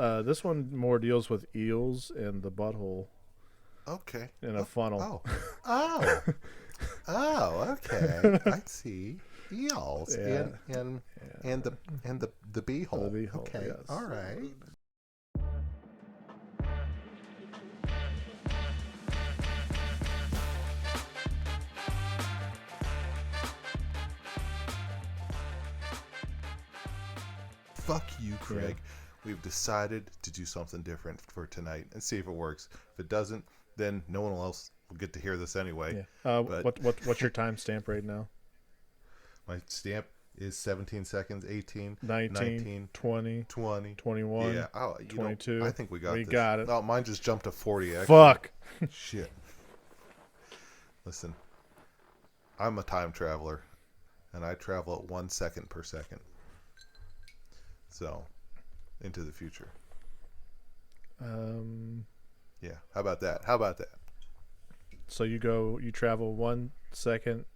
This one more deals with eels and the butthole Okay. in a funnel. Oh. Oh. Oh, okay. I see. Eels Yeah. and the beehole. The beehole, Okay. yes. All right. Fuck you, Craig. Yeah. We've decided to do something different for tonight and see if it works. If it doesn't, then no one else will get to hear this anyway. Yeah. But What's your timestamp right now? my stamp is 17 seconds, 18, 19, 20, 20. 21, Yeah, 22. I think we got We this. got it. Oh, mine just jumped to 40. Actually. Fuck. Shit. Listen, I'm a time traveler, and I travel at 1 second per second. So, into the future. Yeah, how about that? How about that? So you travel 1 second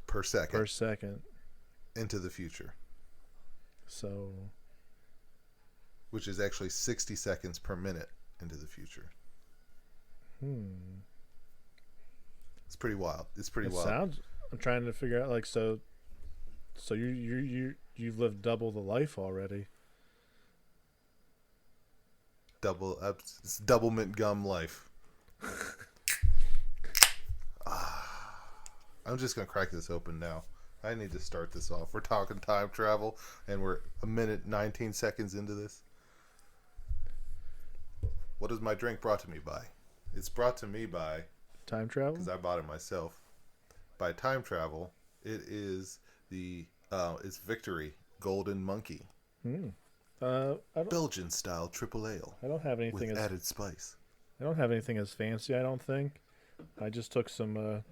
Per second. per second. Into the future. So Which is actually 60 seconds per minute into the future. It's pretty wild. It's pretty wild. sounds. I'm trying to figure out like so. So you've lived double the life already. It's double mint gum life. I'm just gonna crack this open now. I need to start this off. We're talking time travel, and we're a minute 19 seconds into this. What is my drink brought to me by? It's brought to me by, Time travel. because I bought it myself, by time travel. It is it's Victory Golden Monkey, I don't. Belgian style triple ale I don't have anything with as. added spice. I don't have anything as fancy. I don't think. I just took some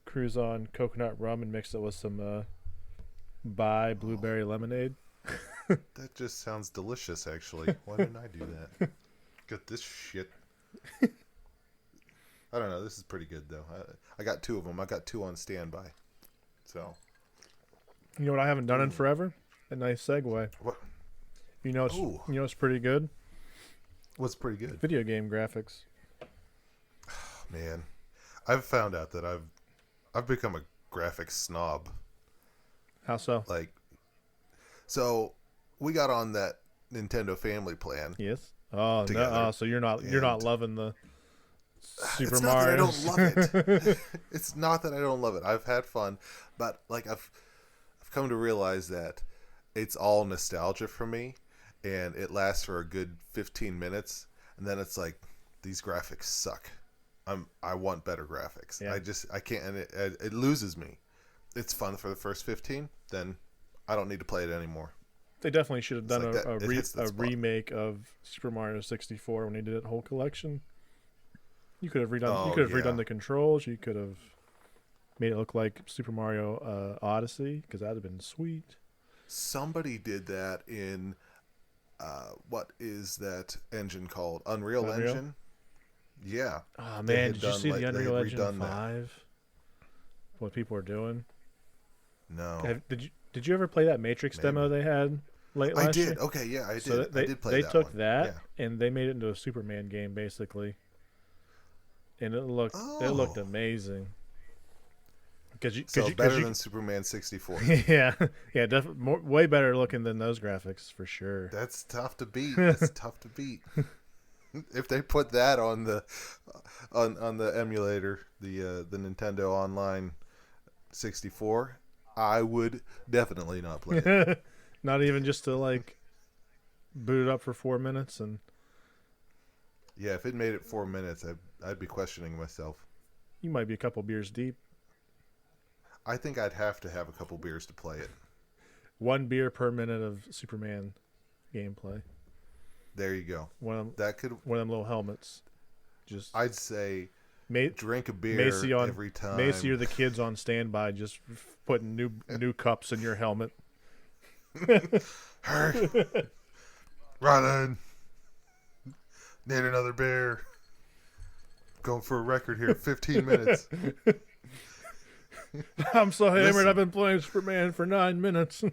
cruise on coconut rum and mixed it with some Bai blueberry lemonade. That just sounds delicious, actually. Why didn't I do that? Get this shit. I don't know. This is pretty good, though. I got 2 of them. I got 2 on standby. So. You know what I haven't done in forever? A nice segue. What? You know, Ooh. it's pretty good. What's pretty good? Video game graphics. Man, I've found out that I've become a graphics snob. How so? So we got on that Nintendo family plan. Yes. Oh Together. no! So you're not loving the Super It's Mario. not that I don't love it. It's not that I don't love it. I've had fun, but I've come to realize that it's all nostalgia for me, and it lasts for a good 15 minutes, and then it's like these graphics suck. I want better graphics. Yeah. I can't, and it loses me. It's fun for the first 15, then I don't need to play it anymore. They definitely should have done like that. It hits that a spot. remake of Super Mario 64 when they did that whole collection. You could have redone. Oh, you could have yeah. redone the controls. You could have made it look like Super Mario Odyssey, because that'd have been sweet. Somebody did that in what is that engine called? Unreal Engine. Yeah. Oh They man, had did you done, see like, the they Unreal had Engine redone that. 5? What people are doing? No. Did you ever play that Matrix Maybe. demo they had late I last year? did. Okay, yeah, I did. So I did play they that took one. that Yeah. and they made it into a Superman game basically, and it looked Oh. amazing. So better than Superman 64. yeah, definitely way better looking than those graphics for sure. That's tough to beat. That's tough to beat. If they put that on the emulator, the Nintendo Online 64, I would definitely not play it. Not even just to like boot it up for 4 minutes and Yeah, if it made it 4 minutes, I'd be questioning myself. you might be a couple beers deep. I think I'd have to have a couple beers to play it. 1 beer per minute of Superman gameplay. There you go. One of That could. them little helmets. Just I'd say Ma- drink a beer Macy on every time. Macy or the kids on standby, just putting new cups in your helmet. Hurry, Rylan. Need another beer. Going for a record here. 15 minutes. I'm so hammered. Listen. I've been playing Superman for 9 minutes.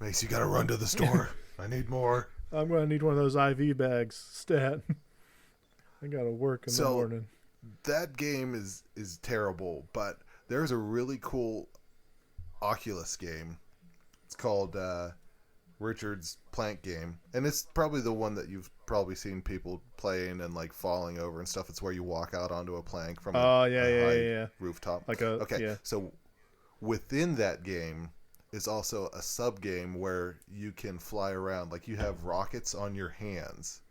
Mace, you gotta run to the store. I need more. I'm gonna need one of those IV bags. Stat. I gotta work in the morning. That game is terrible, but there's a really cool Oculus game. It's called Richard's Plank Game, and it's probably the one that you've probably seen people playing and like falling over and stuff. It's where you walk out onto a plank from a high rooftop. So within that game is also a sub game where you can fly around. Like you have rockets on your hands,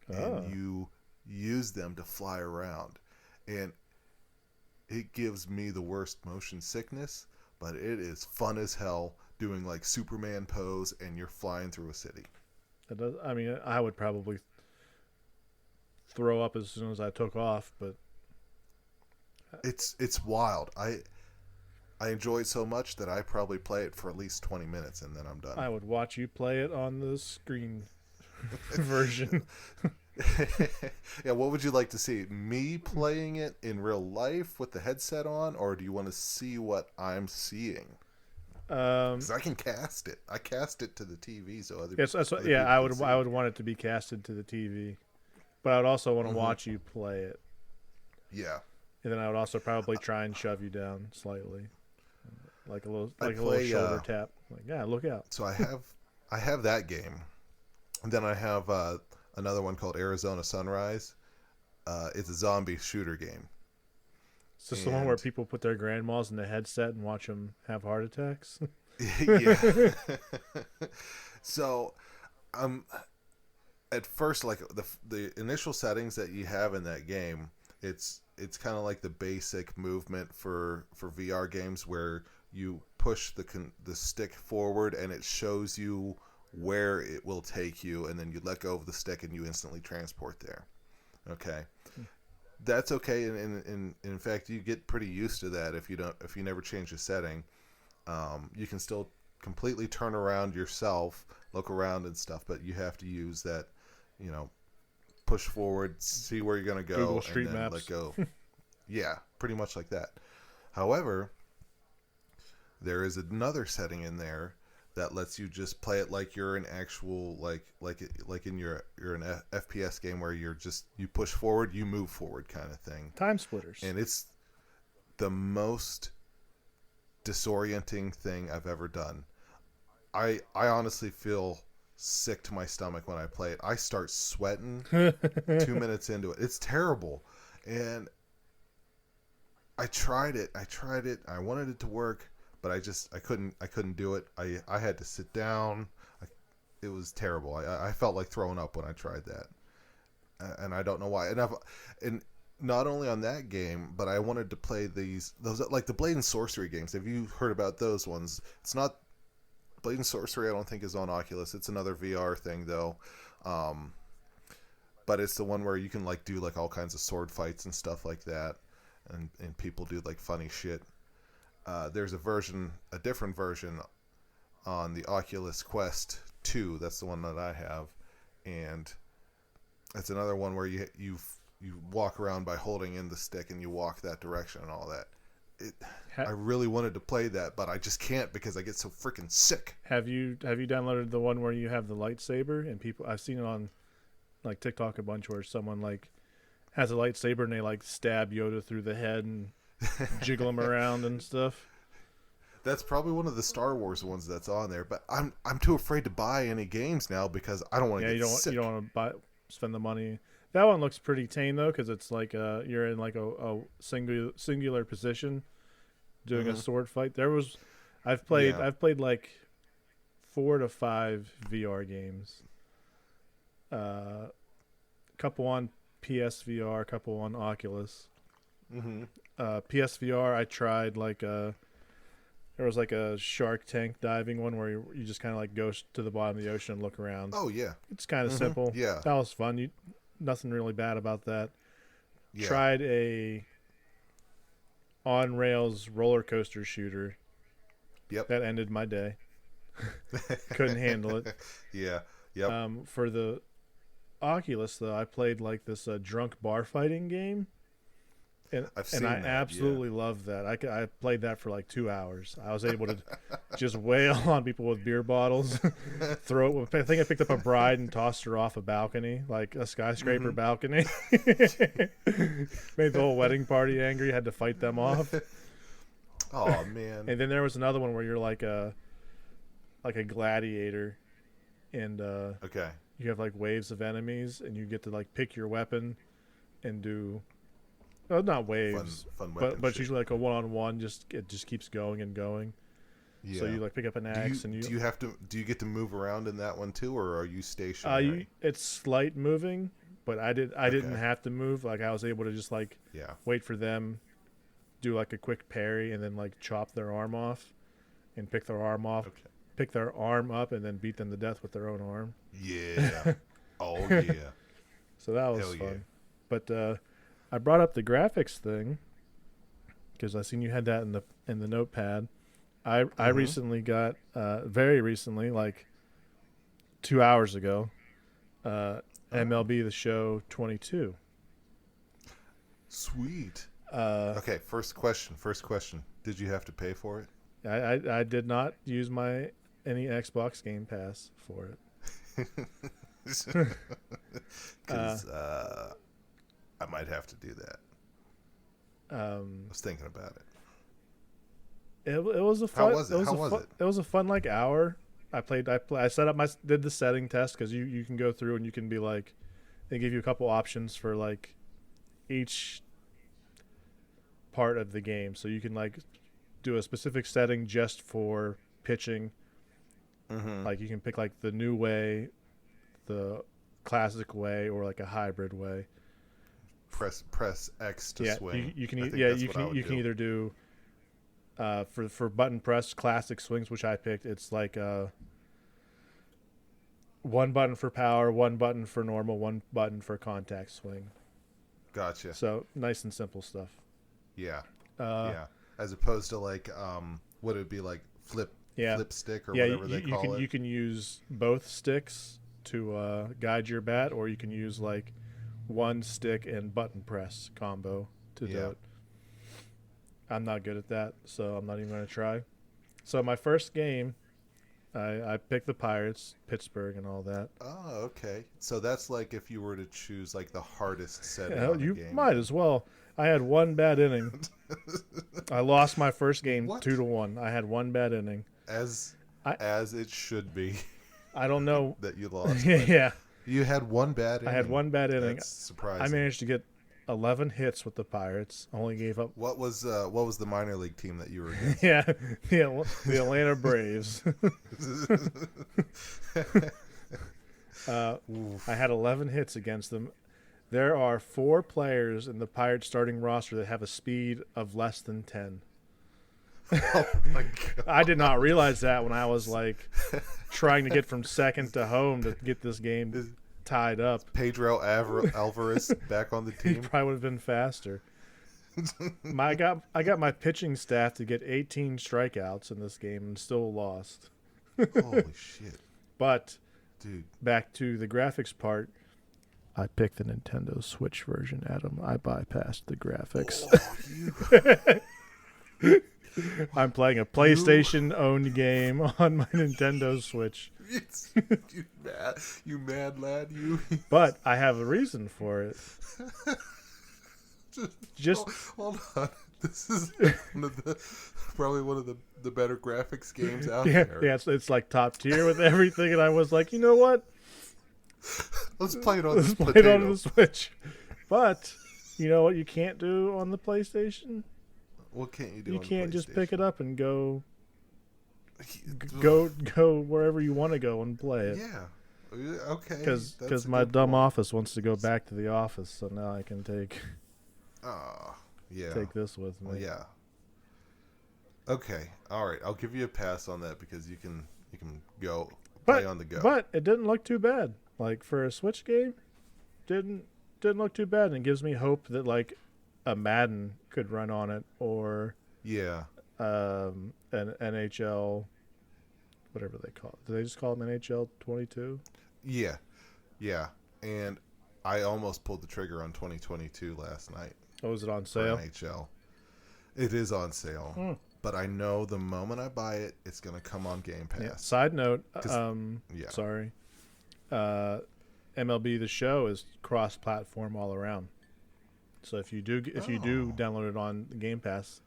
and you use them to fly around, and it gives me the worst motion sickness, but it is fun as hell doing like Superman pose and you're flying through a city. That does, I mean, I would probably throw up as soon as I took off, but it's wild. I enjoy it so much that I probably play it for at least 20 minutes and then I'm done. I would watch you play it on the screen version. Yeah, what would you like to see? Me playing it in real life with the headset on, or do you want to see what I'm seeing? Because I can cast it. I cast it to the TV, so other people. I would want it to be casted to the TV, but I would also want to watch you play it. Yeah, and then I would also probably try and shove you down slightly, like a little shoulder tap. Like, yeah, look out. So I have that game, and then I have another one called Arizona Sunrise. It's a zombie shooter game. Is this the one where people put their grandmas in the headset and watch them have heart attacks? Yeah. So, at first, like the initial settings that you have in that game, it's kind of like the basic movement for VR games where you push the stick forward and it shows you where it will take you, and then you let go of the stick and you instantly transport there. Okay. That's okay, and in fact, you get pretty used to that if you never change the setting. You can still completely turn around yourself, look around and stuff, but you have to use that, push forward, see where you're gonna go, Google Street and then Maps. let go. Yeah, pretty much like that. However, there is another setting in there that lets you just play it like you're an actual like in you're an FPS game where you push forward, you move forward kind of thing. Time splitters. And it's the most disorienting thing I've ever done. I honestly feel sick to my stomach when I play it. I start sweating 2 minutes into it. It's terrible. And I tried it. I wanted it to work, but I couldn't do it. I had to sit down. It was terrible. I felt like throwing up when I tried that, and I don't know why. And not only on that game, but I wanted to play those like the Blade and Sorcery games. Have you heard about those ones? It's not Blade and Sorcery. I don't think is on Oculus. It's another VR thing though. But it's the one where you can like do like all kinds of sword fights and stuff like that, and people do like funny shit. There's a different version on the Oculus Quest 2. That's the one that I have, and it's another one where you walk around by holding in the stick and you walk that direction and all that. I really wanted to play that, but I just can't because I get so freaking sick. Have you downloaded the one where you have the lightsaber and people? I've seen it on like TikTok a bunch where someone like has a lightsaber and they like stab Yoda through the head and jiggle him around and stuff. That's probably one of the Star Wars ones that's on there, but I'm too afraid to buy any games now because I don't want to get sick. You don't want to spend the money. That one looks pretty tame though, because it's like you're in like a singular position doing a sword fight. I've played like 4 to 5 VR games. Couple on PSVR, couple on Oculus. PSVR, I tried like there was like a Shark Tank diving one where you just kind of like go to the bottom of the ocean and look around. Oh yeah, it's kind of simple. Yeah, that was fun. Nothing really bad about that. Yeah. Tried a on rails roller coaster shooter. Yep, that ended my day. Couldn't handle it. Yeah, yep. For the Oculus though, I played like this drunk bar fighting game. I've seen I that. absolutely love that. I played that for like 2 hours. I was able to just wail on people with beer bottles, throw it. I think I picked up a bride and tossed her off a balcony, like a skyscraper balcony. Made the whole wedding party angry. Had to fight them off. Oh man! And then there was another one where you're like a gladiator, and Okay. you have like waves of enemies, and you get to like pick your weapon and do. Oh, not waves, Fun weapon but shit. usually like a one-on-one. It just keeps going and going. Yeah. So you like pick up an axe and do you get to move around in that one too, or are you stationary? it's slight moving, but I didn't have to move. Like I was able to just like wait for them, do like a quick parry, and then like chop their arm off, and pick their arm off, pick their arm up, and then beat them to death with their own arm. Yeah. Oh yeah. So that was Hell fun. yeah. But I brought up the graphics thing because I seen you had that in the notepad. I recently got very recently, like 2 hours ago, MLB The Show 22. Sweet. Okay, first question. Did you have to pay for it? I did not use any Xbox Game Pass for it. Because I might have to do that. I was thinking about it. It was a fun. How was it? It was a fun like hour. I set up did the setting test because you can go through and you can be like, they give you a couple options for like each part of the game, so you can like do a specific setting just for pitching. Like you can pick like the new way, the classic way, or like a hybrid way. Press X to swing. You can either do for button press classic swings, which I picked. It's like one button for power, one button for normal, one button for contact swing. Gotcha. So nice and simple stuff. Yeah. As opposed to like what it would be like flip stick or whatever they call it. You can use both sticks to guide your bat, or you can use like one stick and button press combo to do it. I'm not good at that, so I'm not even going to try. So my first game, I picked the Pirates, Pittsburgh, and all that. Oh, okay. So that's like if you were to choose like the hardest setting on you the game. might as well. I had one bad inning. I lost my first game 2-1. I had one bad inning. As it should be. I don't know that you lost. Yeah. You had one bad inning. I had one bad inning. That's surprising. I managed to get 11 hits with the Pirates. Only gave up. What was the minor league team that you were against? the Atlanta Braves. I had 11 hits against them. There are 4 players in the Pirates starting roster that have a speed of less than 10. Oh my God. I did not realize that when I was like trying to get from second to home to get this game tied up. Pedro Alvarez back on the He team. probably would have been faster. I got my pitching staff to get 18 strikeouts in this game and still lost. Holy shit. But dude, back to the graphics part. I picked the Nintendo Switch version, Adam. I bypassed the graphics. Oh, I'm playing a PlayStation-owned game on my Nintendo Switch. You mad lad, you. But I have a reason for it. Just hold on. This is probably one of the better graphics games out there. Yeah, it's like top tier with everything, and I was like, you know what? Let's play it on the Switch. But you know what you can't do on the PlayStation? What can't you do? You on can't the just pick it up and go go wherever you want to go and play it. Yeah. Okay. Because my dumb office wants to go back to the office, so now I can take this with me. Well, yeah. Okay. All right. I'll give you a pass on that because you can go play on the go. But it didn't look too bad. Like for a Switch game, didn't look too bad, and it gives me hope that like a Madden could run on it, or an NHL, whatever they call it. Do they just call them NHL 22? Yeah. And I almost pulled the trigger on 2022 last night. Oh, is it on for sale? NHL. It is on sale, but I know the moment I buy it, it's going to come on Game Pass. Yeah. Side note, Yeah. sorry, MLB The Show is cross-platform all around. So if you do download it on Game Pass,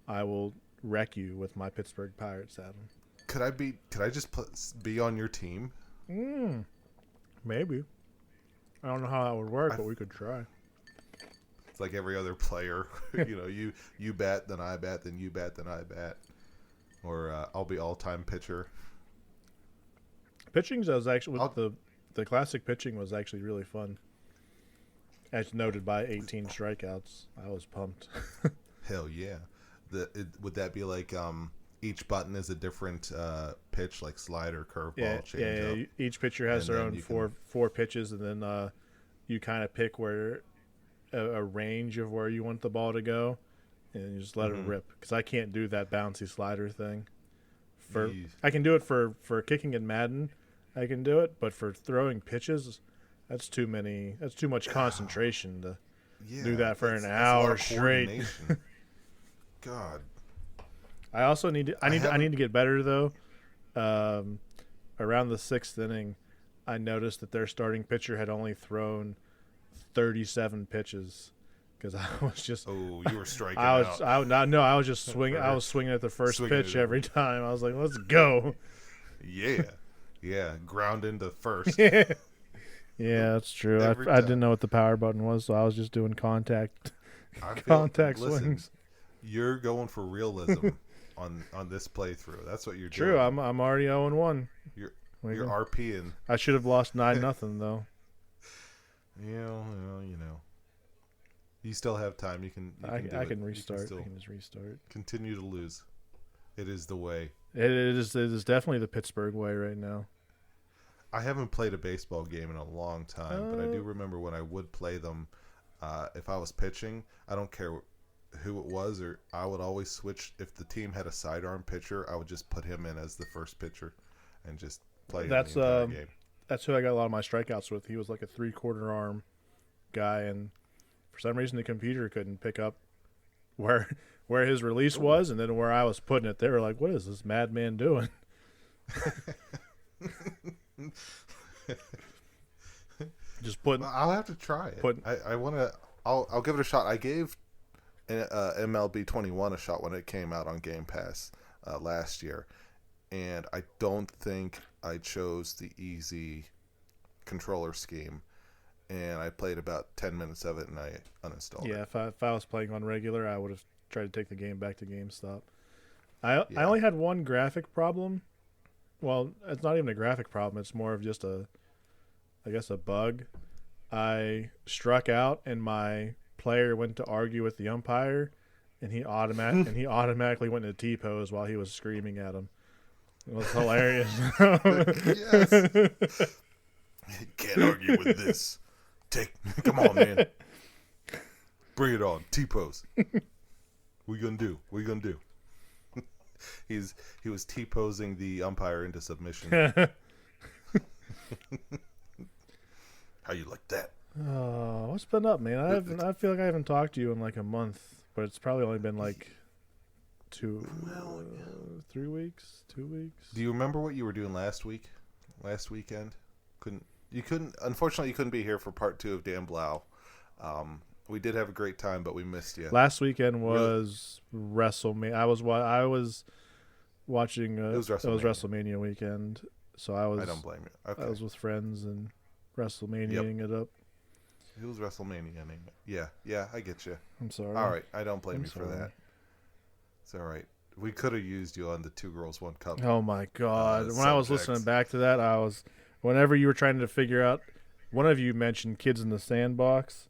I will wreck you with my Pittsburgh Pirates, Adam. Could I just be on your team? Maybe. I don't know how that would work, but we could try. It's like every other player. You bat, then I bat, then you bat, then I bat. Or I'll be all-time pitcher. Pitching was actually the classic pitching was actually really fun. As noted by 18 strikeouts, I was pumped. Hell yeah! Would that be like each button is a different pitch, like slider, curveball, changeup? Yeah. Each pitcher has their own four pitches, and then you kind of pick where a range of where you want the ball to go, and you just let it rip. Because I can't do that bouncy slider thing. I can do it for kicking in Madden. I can do it, but for throwing pitches, that's too much concentration to do that for an hour straight. God. I also need to get better though. Around the 6th inning, I noticed that their starting pitcher had only thrown 37 pitches because I was just you were striking out. I was just swinging. I was swinging at the first pitch every time. I was like, let's go. Yeah, ground into first. Yeah, that's true. I didn't know what the power button was, so I was just doing contact swings. You're going for realism on this playthrough. That's what you're doing. True. I'm already 0-1. You're RPing. I should have lost 9-0 though. You still have time. You can. I can restart. I can just restart. Continue to lose. It is the way. It is definitely the Pittsburgh way right now. I haven't played a baseball game in a long time, but I do remember when I would play them. If I was pitching, I don't care who it was, or I would always switch. If the team had a sidearm pitcher, I would just put him in as the first pitcher and just play the entire game. That's who I got a lot of my strikeouts with. He was like a 3/4 arm guy, and for some reason the computer couldn't pick up where his release was, and then where I was putting it. They were like, "What is this madman doing?" Just putting. I'll have to try it. I want to. I'll give it a shot. I gave MLB 21 a shot when it came out on Game Pass last year, and I don't think I chose the easy controller scheme. And I played about 10 minutes of it, and I uninstalled it. Yeah, if I was playing on regular, I would have tried to take the game back to GameStop. I only had one graphic problem. Well, it's not even a graphic problem. It's more of just a bug. I struck out, and my player went to argue with the umpire, and he automatically went into T-pose while he was screaming at him. It was hilarious. Yes. Can't argue with this. Come on, man. Bring it on. T-pose. What you gonna do? He was T-posing the umpire into submission. How you like that? Oh, what's been up, man? I feel like I haven't talked to you in like a month, but it's probably only been like 3 weeks, 2 weeks. Do you remember what you were doing last weekend? Unfortunately, you couldn't be here for part 2 of Dan Blau. We did have a great time, but we missed you. Last weekend was WrestleMania. I was watching. It was WrestleMania weekend, so I don't blame you. Okay. I was with friends and WrestleManiaing it up. It was WrestleMania. Yeah, I get you. I'm sorry. All right, I don't blame you for that. It's all right. We could have used you on the 2 Girls 1 Cup. Oh my God! When I was listening back to that, whenever you were trying to figure out, one of you mentioned Kids in the Sandbox.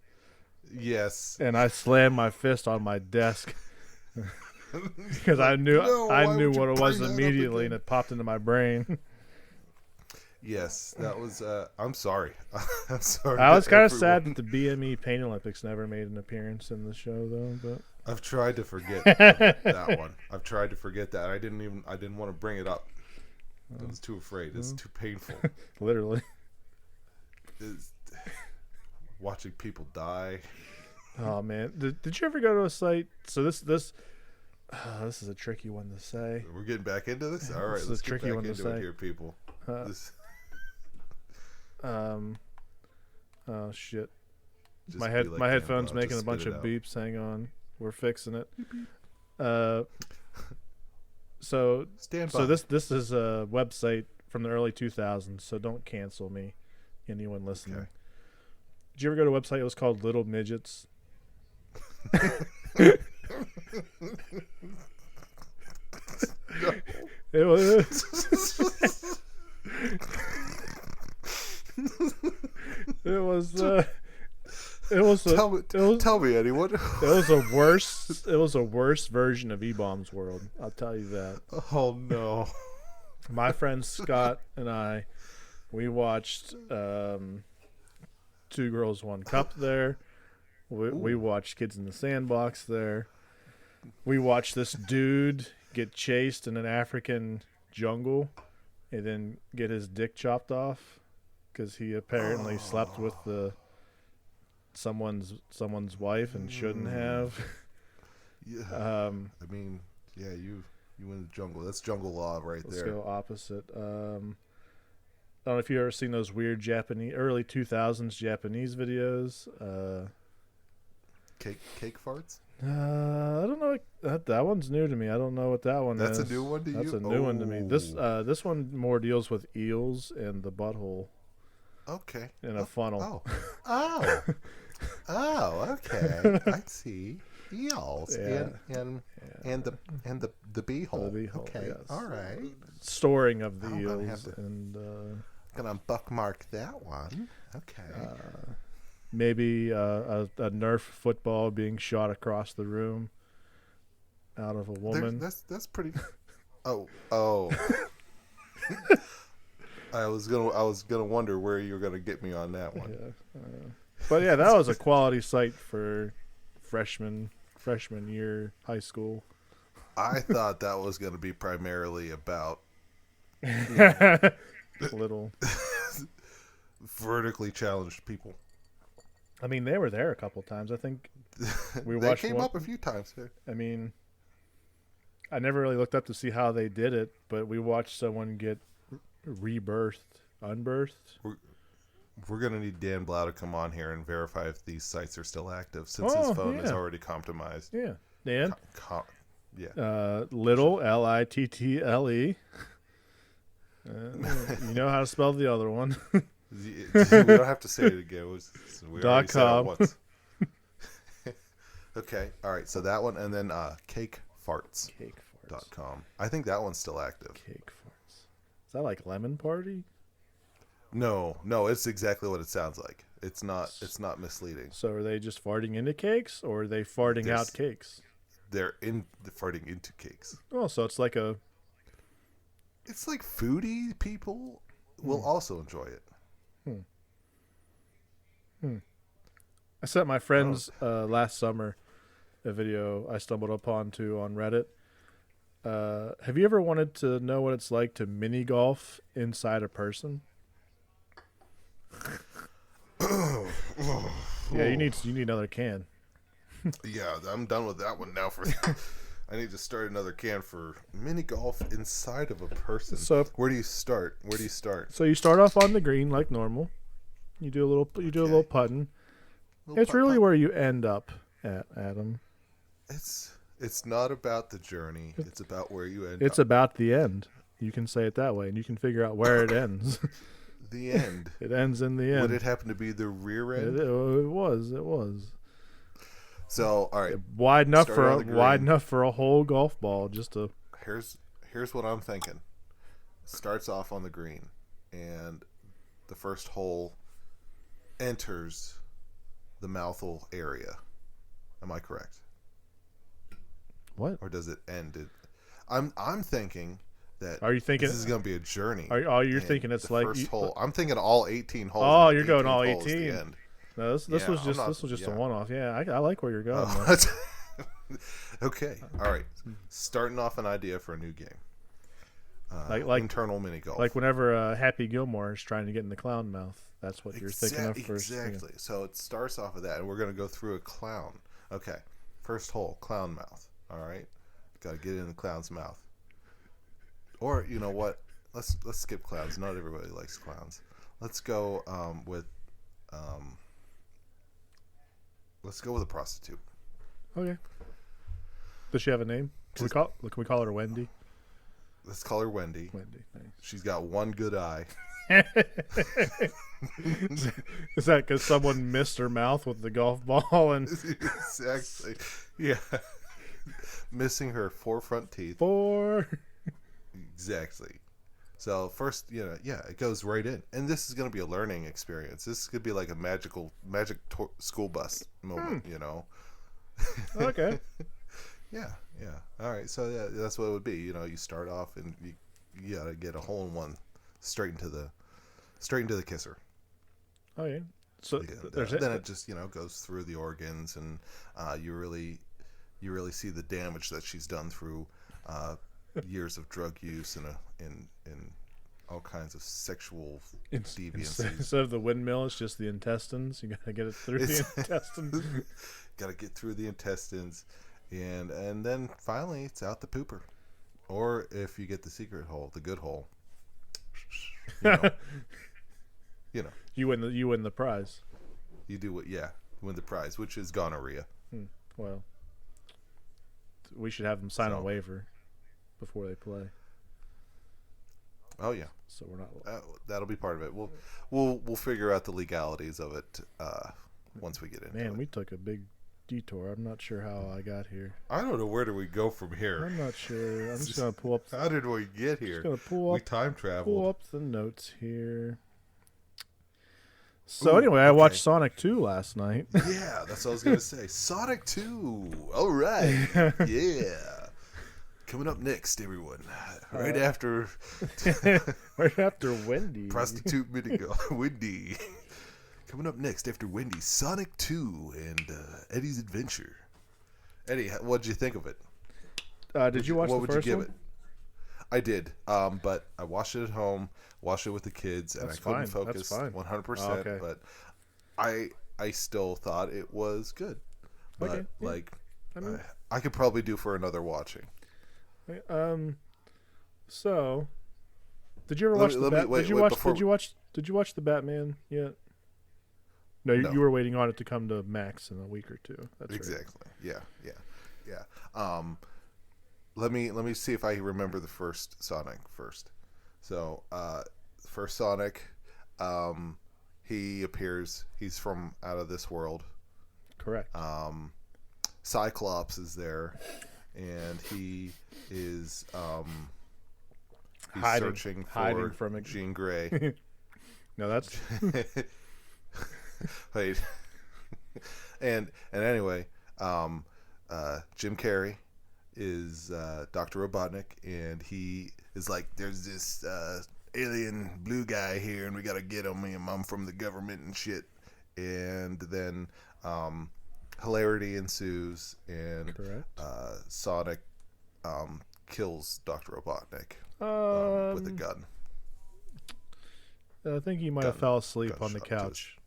Yes. And I slammed my fist on my desk because I knew what it was immediately, and it popped into my brain. Yes, that was. I'm sorry. I'm sorry. I was kind of sad that the BME Pain Olympics never made an appearance in the show, though. But I've tried to forget that one. I've tried to forget that. I didn't want to bring it up. I was too afraid. It's too painful. Literally. Watching people die. Oh man, did you ever go to a site? So this is a tricky one to say. We're getting back into this. All right, This is let's a get tricky back one to into say. it here, people. This, Oh shit. just My be like my Dan headphones Brown, making just a bunch spit of it out. beeps. Hang on, we're fixing it. So Stand by. so this is a website from the early 2000s. So don't cancel me, anyone listening. Okay. Did you ever go to a website? It was called Little Midgets. It was. It was. It was a. Tell me, It was. tell me, Eddie. What? It was a worse. It was a worse version of E-Bombs World. I'll tell you that. Oh no. My friend Scott and I, we watched Two Girls One Cup there. We watched Kids in the Sandbox there. We watched this dude get chased in an African jungle and then get his dick chopped off because he apparently slept with someone's wife and shouldn't have. Yeah. I mean, yeah, you in the jungle. That's jungle law right Let's there. go opposite. I don't know if you've ever seen those weird early 2000s Japanese videos. Cake farts. I don't know. That one's new to me. I don't know what that one That's is. a new one to you. That's a new one to me. This one more deals with eels and the butthole Okay. in a funnel. Oh, okay. I see. Eels Yeah. and the beehole. The beehole, Okay, yes. all right. Storing of the I'm gonna have eels to- and Gonna bookmark that one. Okay. maybe a Nerf football being shot across the room out of a woman. That's pretty. Oh. I was gonna wonder where you were gonna get me on that one. Yeah. But yeah, that was a quality site for freshman year high school. I thought that was gonna be primarily about Little. vertically challenged people. I mean, they were there a couple times. I think we They watched came one. up a few times. Here. I mean, I never really looked up to see how they did it, but we watched someone get unbirthed. We're gonna need Dan Blau to come on here and verify if these sites are still active, since his Oh, phone is yeah. already compromised. Yeah. Dan, Yeah. Little Little. You know how to spell the other one. We don't have to say it again. We already said .com. it once. Okay. All right. So that one, and then cakefarts.com. Cake farts. I think that one's still active. Cake farts. Is that like Lemon Party? No, it's exactly what it sounds like. It's not misleading. So are they just farting into cakes, or are they farting out cakes? They're farting into cakes. Oh, so it's like a. It's like foodie people will also enjoy it. I sent my friends last summer a video I stumbled upon on Reddit. Have you ever wanted to know what it's like to mini golf inside a person? Yeah, you need another can. Yeah, I'm done with that one now. I need to start another can for mini golf inside of a person. So where do you start? So you start off on the green like normal. You do a little putting. It's really where you end up at, Adam. It's not about the journey. It's about where you end It's up. about the end. You can say it that way, and you can figure out where it ends. The end. It ends in the end. Would it happen to be the rear end? It was. So, all right. Wide enough Start on the green. for a whole golf ball, just to. Here's what I'm thinking. Starts off on the green, and the first hole enters the mouthhole area. Am I correct? What? Or does it end it? I'm thinking that. Are you thinking this is going to be a journey? You're and thinking it's the like first hole? I'm thinking all 18 holes. Oh, and you're going 18th all hole is the 18. end. No, this Yeah, was I'm just not- a yeah. one-off. Yeah, I like where you're going. man. Oh, okay. All right. Starting off an idea for a new game. like internal mini golf. Like whenever Happy Gilmore is trying to get in the clown mouth, that's what you're thinking of first. Exactly. So it starts off with that, and we're going to go through a clown. Okay, first hole, clown mouth. All right, got to get in the clown's mouth. Or you know what? Let's skip clowns. Not everybody likes clowns. Let's go with a prostitute. Okay. Does she have a name? Can we call her Wendy? Let's call her Wendy. Wendy, nice. She's got one good eye. Is that because someone missed her mouth with the golf ball and exactly? Yeah, missing her 4 front teeth. 4. Exactly. So first, it goes right in, and this is going to be a learning experience. This could be like a magic school bus moment, Okay. Yeah. All right. So that's what it would be. You start off and you gotta get a hole in one straight into the kisser. Oh yeah. So then it just goes through the organs, and you really see the damage that she's done through years of drug use and in all kinds of sexual deviancy. Instead of the windmill, it's just the intestines. You gotta get it through the intestines. Gotta get through the intestines, and then finally it's out the pooper. Or if you get the secret hole, the good hole, you win the prize. You do what? Yeah, win the prize, which is gonorrhea. Well, we should have them sign a waiver before they play. Oh yeah. So we're not. That'll be part of it. We'll figure out the legalities of it once we get into it. Man, we took a big detour. I'm not sure how I got here. I don't know, where do we go from here? I'm not sure. I'm just gonna pull up. How did we get here? We time traveled. Pull up the notes here. So anyway, I watched Sonic 2 last night. Yeah, that's what I was gonna say. Sonic 2. All right. Yeah. Coming up next, everyone. Right after Wendy. Prostitute Minigo. Wendy. Coming up next after Wendy, Sonic 2 and Eddie's Adventure. Eddie, what did you think of it? Did you watch the first one? What would you give it? I did, but I watched it at home, watched it with the kids, and I couldn't focus 100%. Okay. But I still thought it was good. But I could probably do for another watching. So, did you ever watch Did you watch the Batman yet? No, you were waiting on it to come to Max in a week or two. That's exactly. Right. Yeah. Let me see if I remember the first Sonic first. So, first Sonic, he appears. He's from out of this world. Correct. Cyclops is there, and he is he's searching for Jean Grey. No, that's wait. and anyway, Jim Carrey is Dr. Robotnik, and he is like, there's this alien blue guy here, and we gotta get him. And I'm from the government and shit. And then hilarity ensues, and Sonic kills Dr. Robotnik with a gun. I think he might have fell asleep on the couch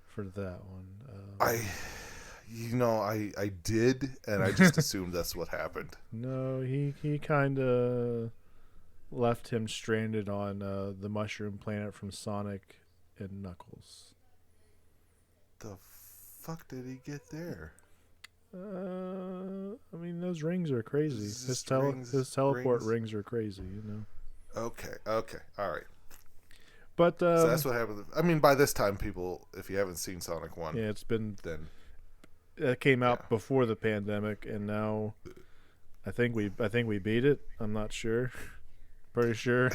for that one. I did, and I just assumed that's what happened. No, he kind of left him stranded on the mushroom planet from Sonic and Knuckles. The fuck did he get there? I mean, those rings are crazy. His teleport rings are crazy, Okay, all right. But so that's what happened. I mean, by this time, people, if you haven't seen Sonic 1, yeah, it's been then it came out before the pandemic, and now I think we beat it. I'm not sure. Pretty sure.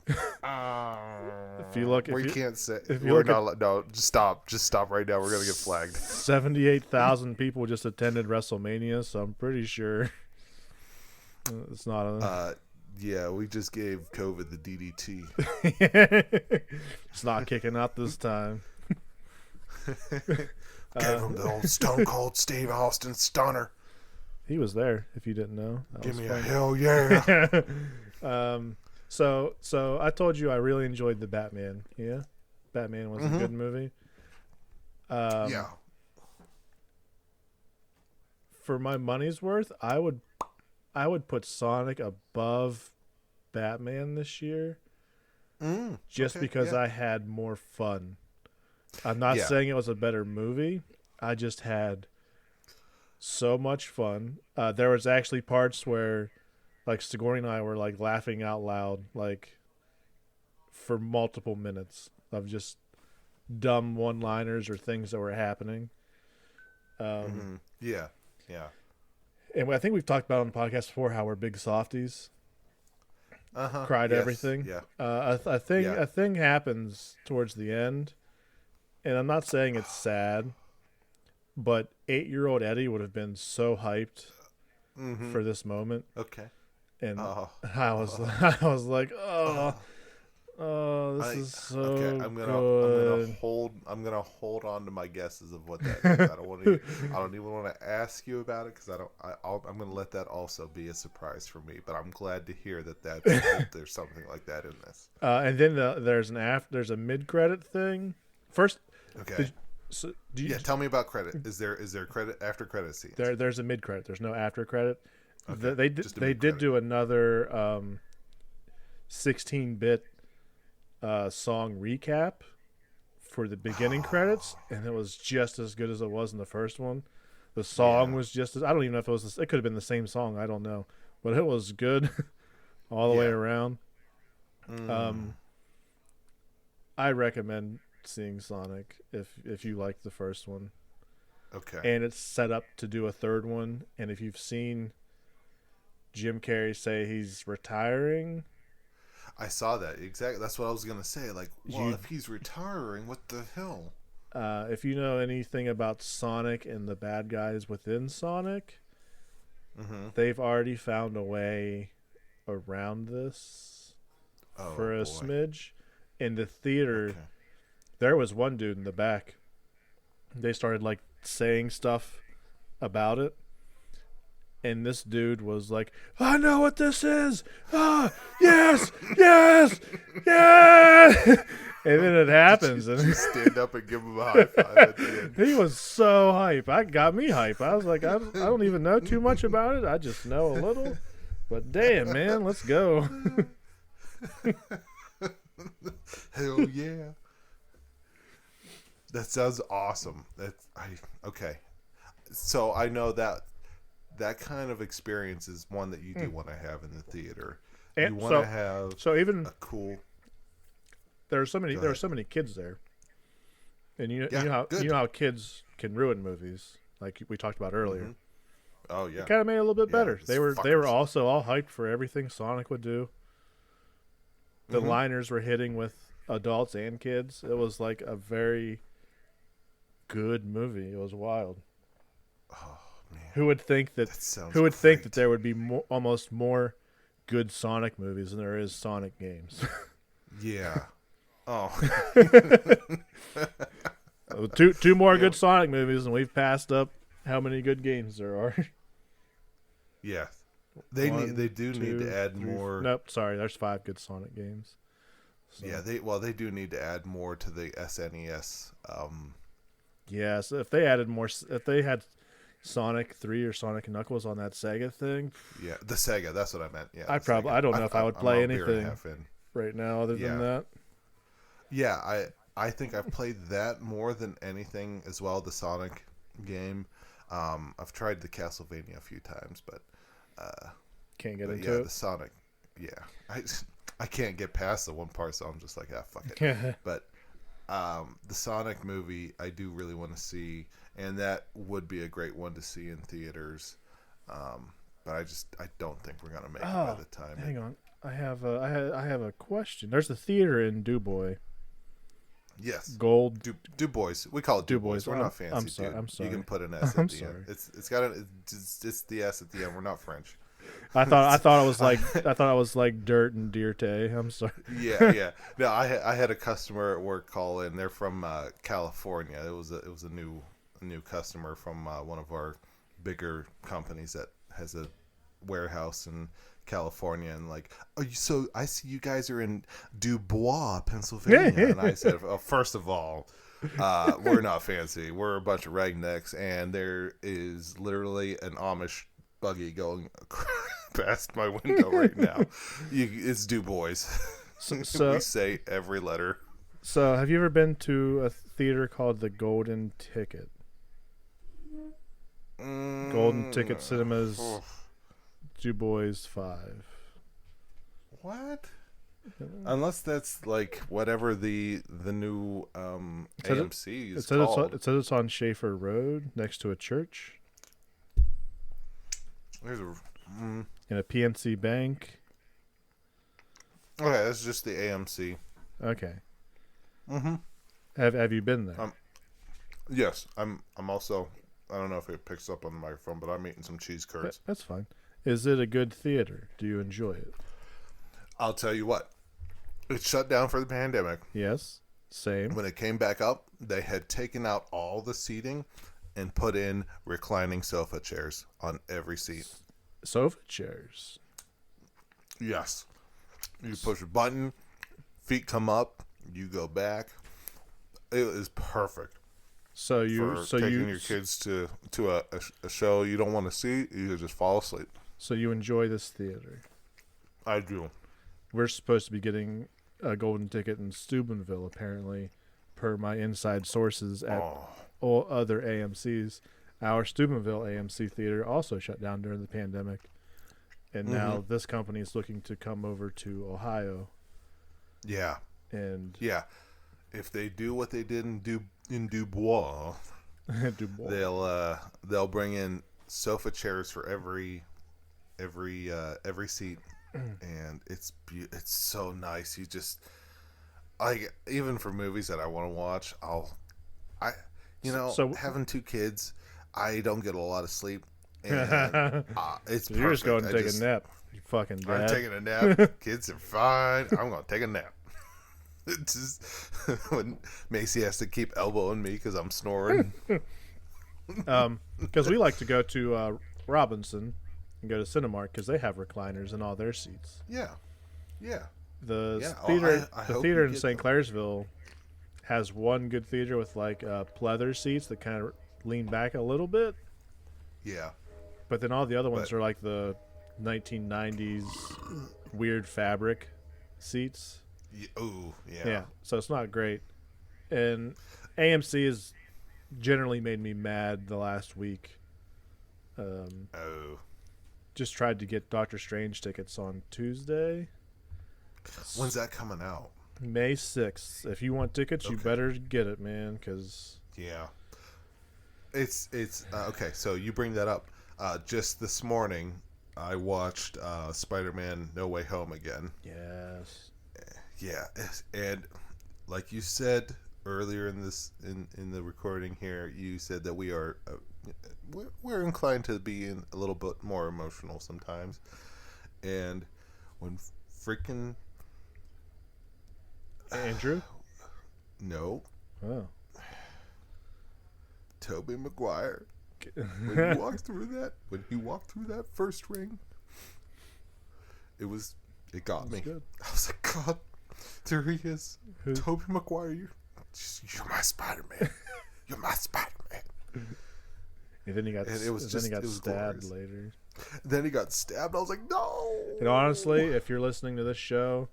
If you look, we can't say we're not. No, just stop right now. We're gonna get flagged. 78,000 people just attended WrestleMania, so I'm pretty sure it's not a. Yeah, we just gave COVID the DDT. It's not kicking out this time. Gave him the old Stone Cold Steve Austin stunner. He was there, if you didn't know. Give me a hell yeah. So I told you I really enjoyed the Batman. Yeah, Batman was a good movie. Yeah. For my money's worth, I would put Sonic above Batman this year, just Okay. because Yeah. I had more fun. I'm not Yeah. saying it was a better movie. I just had so much fun. There was actually parts where, like, Sigourney and I were like laughing out loud, like for multiple minutes of just dumb one-liners or things that were happening. Yeah. Yeah. And I think we've talked about on the podcast before how we're big softies. Cried Yes. everything. Yeah. A thing happens towards the end, and I'm not saying it's sad, but 8-year-old Eddie would have been so hyped for this moment, Okay. and Oh. I was I was like, oh, this is so Okay, good. I'm gonna hold on to my guesses of what that is. I don't even want to ask you about it because I'm gonna let that also be a surprise for me. But I'm glad to hear that there's something like that in this. And then there's a mid-credit thing. First, Okay. do you, Yeah, tell me about credit. Is there credit after credit scenes? there's a mid-credit. There's no after-credit. Okay, They just a did mid-credit. do another 16-bit song recap for the beginning credits, and it was just as good as it was in the first one. The song was just as, I don't even know if it could have been the same song, I don't know, but it was good all the way around. I recommend seeing Sonic if you like the first one, Okay. and it's set up to do a third one. And if you've seen Jim Carrey say he's retiring, I saw that exactly. That's what I was gonna say. Like, well, if he's retiring, what the hell? if you know anything about Sonic and the bad guys within Sonic, they've already found a way around this for a smidge. In the theater, there was one dude in the back. They started like saying stuff about it, and this dude was like, "I know what this is. Ah, yes, yes, yes." And then it happens, and Just stand up and give him a high five at the end. he was so hype. I got me hype. I was like, I don't even know too much about it. I just know a little. But damn, man, let's go. Hell yeah. That sounds awesome. Okay. So I know that kind of experience is one that you do want to have in the theater. And you want to have so even a cool. there are so many kids there, and you know how kids can ruin movies, like we talked about earlier. Oh yeah. It kind of made it a little bit better. these They were fuckers. also all hyped for everything Sonic would do. The liners were hitting with adults and kids. It was like a very good movie. It was wild. Oh man. Who would think that? sounds Who would think that great. there would be almost more good Sonic movies than there is Sonic games? Yeah. Oh. two more good Sonic movies, and we've passed up how many good games there are. Yeah. They One, need to add three, more. Nope, sorry. There's 5 good Sonic games. So, Yeah, they do need to add more to the SNES. yeah. So if they added more, if they had Sonic 3 or Sonic Knuckles on that Sega thing, Yeah, the Sega. That's what I meant. Yeah, I the Sega. don't know if I would play I'm a beer and a anything half in. right now other Yeah. than that. Yeah, I think I've played that more than anything as well. The Sonic game. I've tried the Castlevania a few times, but Can't get yeah, into the Sonic. Yeah, I can't get past the one part, so I'm just like, fuck it. it. But the Sonic movie, I do really want to see, and that would be a great one to see in theaters. But I don't think we're gonna make it by the time. Hang on. I have a question. There's a theater in DuBois. Yes, Gold. Du Bois. We call it Du Bois. Bois. We're not fancy, I'm sorry. dude. I'm sorry. You can put an S I'm at the sorry. end. It's got it's the S at the end. We're not French. I thought it was like dirt and Dirte. I'm sorry. Yeah. No, I had a customer at work call in. They're from California. It was a new customer from one of our bigger companies that has a warehouse in California, and like, oh, so I see you guys are in Dubois, Pennsylvania, and I said, oh, first of all, we're not fancy. We're a bunch of rednecks, and there is literally an Amish buggy going past my window right now. It's Dubois. So we say every letter. So, have you ever been to a theater called the Golden Ticket? Golden Ticket Cinemas, Dubois 5. What? Unless that's like whatever the new AMC is called. It says it's on Schaefer Road next to a church. There's a in a PNC Bank. Okay, that's just the AMC. Okay. Mm-hmm. Have you been there? Yes, I'm also. I don't know if it picks up on the microphone, but I'm eating some cheese curds. That's fine. Is it a good theater? Do you enjoy it? I'll tell you what. It shut down for the pandemic. Yes. Same. When it came back up, they had taken out all the seating and put in reclining sofa chairs on every seat. Sofa chairs? Yes. You push a button, feet come up, you go back. It is perfect. So taking your kids to a show you don't want to see, you just fall asleep. So you enjoy this theater? I do. We're supposed to be getting a golden ticket in Steubenville, apparently, per my inside sources at all other AMCs. Our Steubenville AMC theater also shut down during the pandemic, and now this company is looking to come over to Ohio. Yeah. And yeah, if they do what they did in Dubois, they'll bring in sofa chairs for every seat, and it's so nice. You just even for movies that I want to watch, having two kids, I don't get a lot of sleep, and it's so you're just going to take a nap. You fucking dad. I'm taking a nap. Kids are fine. I'm going to take a nap. It's just when Macy has to keep elbowing me because I'm snoring. Because we like to go to Robinson and go to Cinemark because they have recliners in all their seats. Yeah. The theater theater in St. Clairsville has one good theater with like pleather seats that kind of lean back a little bit. Yeah. But then all the other ones are like the 1990s weird fabric seats. Yeah. So it's not great. And AMC has generally made me mad the last week. Just tried to get Doctor Strange tickets on Tuesday. When's that coming out? May 6th. If you want tickets, you better get it, man, because... Yeah. It's okay, so you bring that up. Just this morning, I watched Spider-Man No Way Home again. Yes. Yeah, and like you said earlier in the recording here, you said that we're inclined to be a little bit more emotional sometimes, and when freaking Andrew, no, Tobey Maguire, when he walked through that first ring, it got me. Good. I was like, God. There he is. Tobey Maguire, you're my Spider-Man. You're my Spider-Man. And then he got stabbed glorious. later. Then he got stabbed. I was like, no. And honestly, if you're listening to this show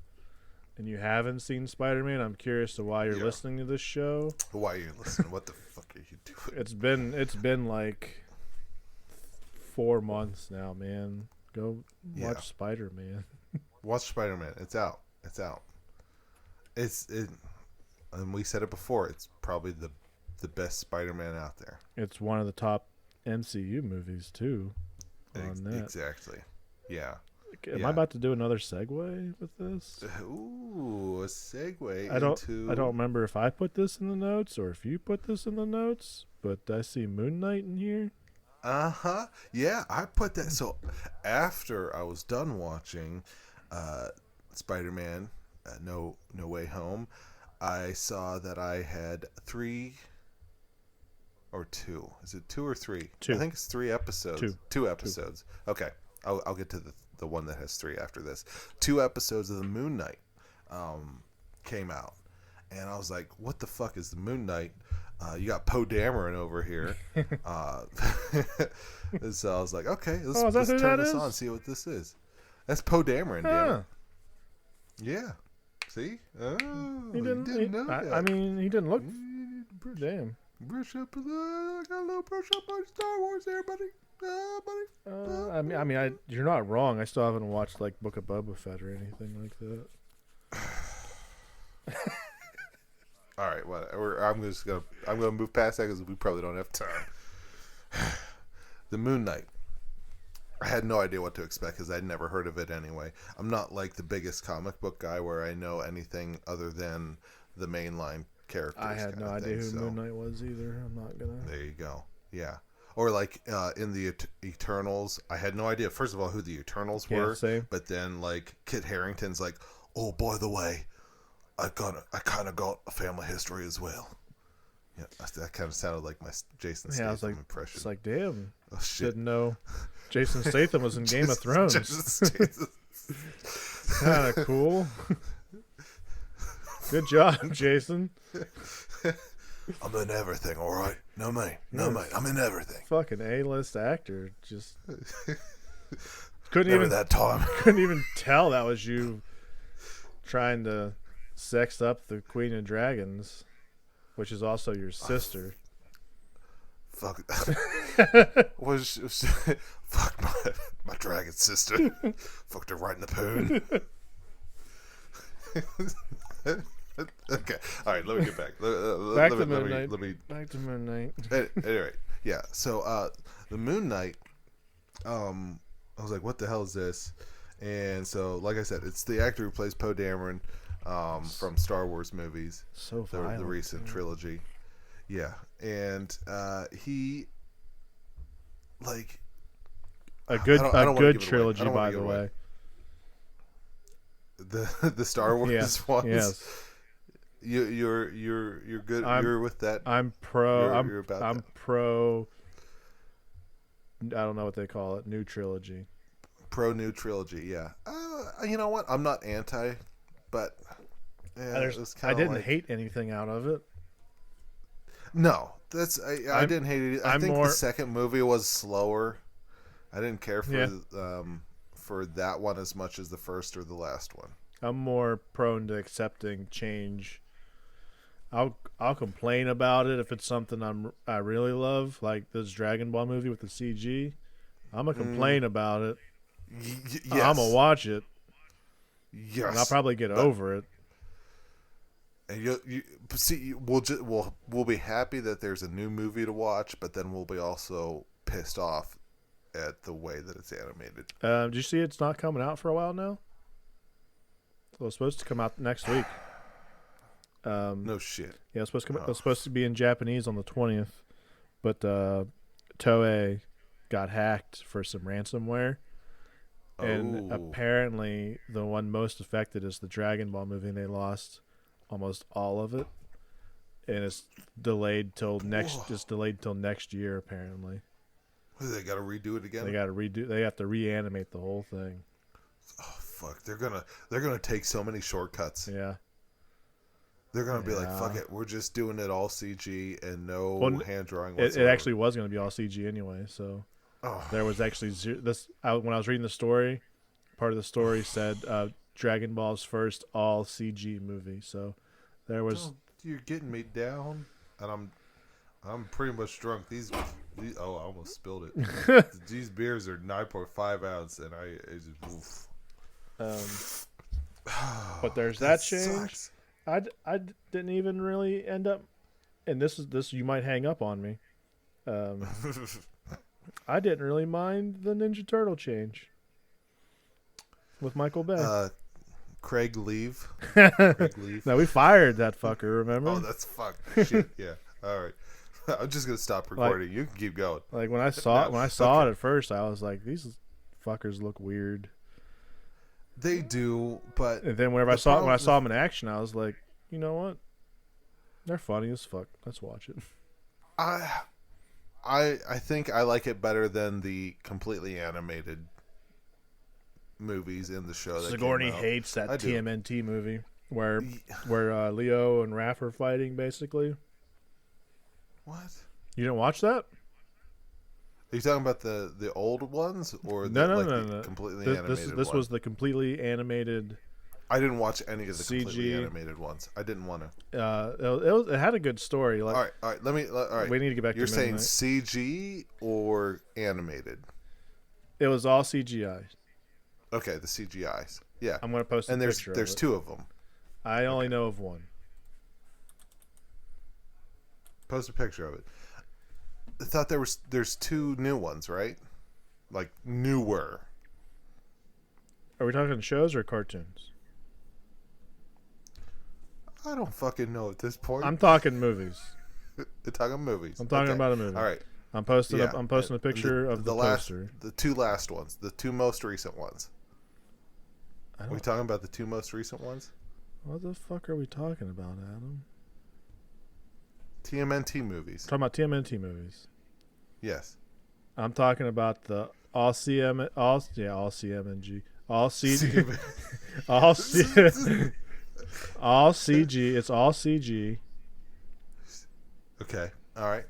and you haven't seen Spider-Man, I'm curious to why you're listening to this show. Why are you listening? What the fuck are you doing? It's been like 4 months now, man. Go watch Spider-Man. Watch Spider-Man. It's out. And we said it before. It's probably the best Spider-Man out there. It's one of the top MCU movies too. On that. Exactly. Yeah. Am I about to do another segue with this? Ooh, a segue. I don't remember if I put this in the notes or if you put this in the notes, but I see Moon Knight in here. Yeah, I put that. So after I was done watching Spider-Man No Way Home, I saw that I had 3 or 2. Is it 2 or 3? 2. I think it's 3 episodes. 2 episodes. Okay, I'll get to the the one that has 3 after this. 2 episodes of the Moon Knight came out, and I was like, "What the fuck is the Moon Knight?" You got Poe Dameron over here, so I was like, "Okay, let's turn this on, see what this is." That's Poe Dameron, damn it. Yeah. See? Oh, he didn't know that. I mean, he didn't look. Damn. Brush up, I got a little brush up on Star Wars there, buddy. Buddy. I mean, you're not wrong. I still haven't watched like Book of Boba Fett or anything like that. All right, whatever. I'm gonna move past that because we probably don't have time. The Moon Knight. I had no idea what to expect because I'd never heard of it anyway. I'm not like the biggest comic book guy where I know anything other than the mainline characters. I had no idea who Moon Knight was either. I'm not gonna. There you go. Yeah. Or like in the Eternals, I had no idea. First of all, who the Eternals were, same. But then like Kit Harington's like, "Oh, by the way, I kind of got a family history as well." Yeah, that kind of sounded like my Jason Statham impression. It's like, damn, oh, shit. Didn't know Jason Statham was in Game of Thrones. Kind of cool. Good job, Jason. I'm in everything, all right? No, mate. I'm in everything. Fucking A-list actor. Just couldn't even tell that was you trying to sex up the Queen of Dragons, which is also your sister. Fuck. Fuck my dragon sister. Fucked her right in the poon. Okay. All right. Let me get back. Back to Moon Knight. Back to Moon Knight. Anyway, yeah. So the Moon Knight. I was like, what the hell is this? And so, like I said, it's the actor who plays Poe Dameron from Star Wars movies. So violent, the recent trilogy. Yeah, and he like a good trilogy, by the way. The Star Wars ones. Yes. You're good. You're with that. I'm pro. I'm pro. I don't know what they call it. New trilogy. Pro new trilogy. Yeah. You know what? I'm not anti, but I didn't hate anything out of it. No, I didn't hate it. I think the second movie was slower. I didn't care for that one as much as the first or the last one. I'm more prone to accepting change. I'll complain about it if it's something I really love, like this Dragon Ball movie with the CG. I'm gonna complain about it. Yes. I'm gonna watch it. Yes, and I'll probably get over it. And you see, we'll be happy that there's a new movie to watch, but then we'll be also pissed off at the way that it's animated. Did you see it's not coming out for a while now? Well, it's supposed to come out next week. No shit. Yeah, it's supposed to be in Japanese on the 20th, but Toei got hacked for some ransomware, and apparently the one most affected is the Dragon Ball movie, and they lost almost all of it, and it's delayed till next year apparently. They got to redo it again. They have to reanimate the whole thing. Oh fuck! They're gonna take so many shortcuts. Yeah. They're gonna be like, fuck it, we're just doing it all CG and no hand drawing whatsoever. It actually was gonna be all CG anyway. So there was actually when I was reading the story, part of the story said Dragon Ball's first all CG movie. So there was. You're getting me down, and I'm pretty much drunk. These I almost spilled it. These beers are 9.5 ounce, and but there's that change. Sucks. I didn't even really end up, and this you might hang up on me. I didn't really mind the Ninja Turtle change with Michael Bay. Craig Leave. No, we fired that fucker. Remember? Oh, that's fuck shit. Yeah. All right. I'm just gonna stop recording. You can keep going. Like when I saw it at first, I was like, these fuckers look weird. They do, but and then when I saw them in action, I was like, you know what? They're funny as fuck. Let's watch it. I think I like it better than the completely animated movies in the show. That Sigourney came out. hates that I do. TMNT movie where Leo and Raph are fighting, basically. What? You didn't watch that? Are you talking about the old ones or No. completely This animated one? was the completely animated. I didn't watch any of the CG. completely animated ones. I didn't want to. It had a good story. Like, All right. All right. we need to get back. You're to saying Midnight. CG or animated? It was all CGI. Okay, the CGIs. Yeah. I'm gonna post a And picture. there's of it. two of them. I only know of one. Post a picture of it. I thought there's two new ones, right? Like newer. Are we talking shows or cartoons? I don't fucking know at this point. I'm talking movies. You're talking movies. I'm talking Okay. about a movie. All right. I'm posting. Yeah. I'm posting a picture of the poster. The two last ones. The two most recent ones. I Are we don't, talking about the two most recent ones? what the fuck are we talking about, Adam? TMNT movies. Talking about TMNT movies. Yes. I'm talking about the all CMNG, all CG, all CG. It's all CG. Okay. All right.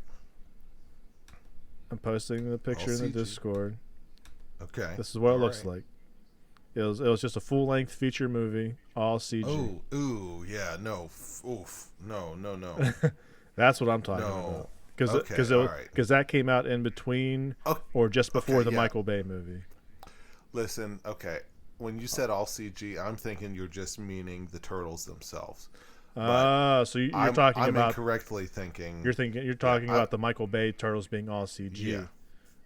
I'm posting the picture in the CG. Discord. Okay. This is what it All looks right. like. It was just a full length feature movie, all CG. Oh, ooh, yeah, no, oof, no. That's what I'm talking No. about. Because Okay, all right. that came out in between Oh, or just before okay, the yeah. Michael Bay movie. Listen, okay. When you said all CG, I'm thinking you're just meaning the turtles themselves. So you're I'm talking about incorrectly thinking. you're talking about the Michael Bay Turtles being all CG. Yeah.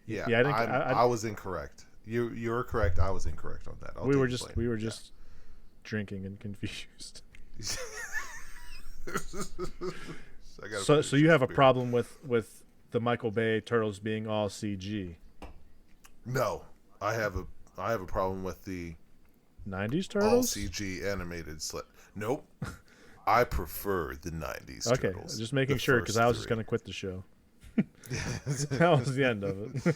Yeah. Yeah, I was incorrect. You're correct. I was incorrect on that. I'll we take were the just blame. we were just drinking and confused. I gotta So finish you have a this beer. problem with the Michael Bay Turtles being all CG. No, I have a problem with the 90s all Turtles? CG animated slip. Nope. I prefer the 90s Okay, Turtles. just making The sure because first I was just three. going to quit the show. That was the end of it.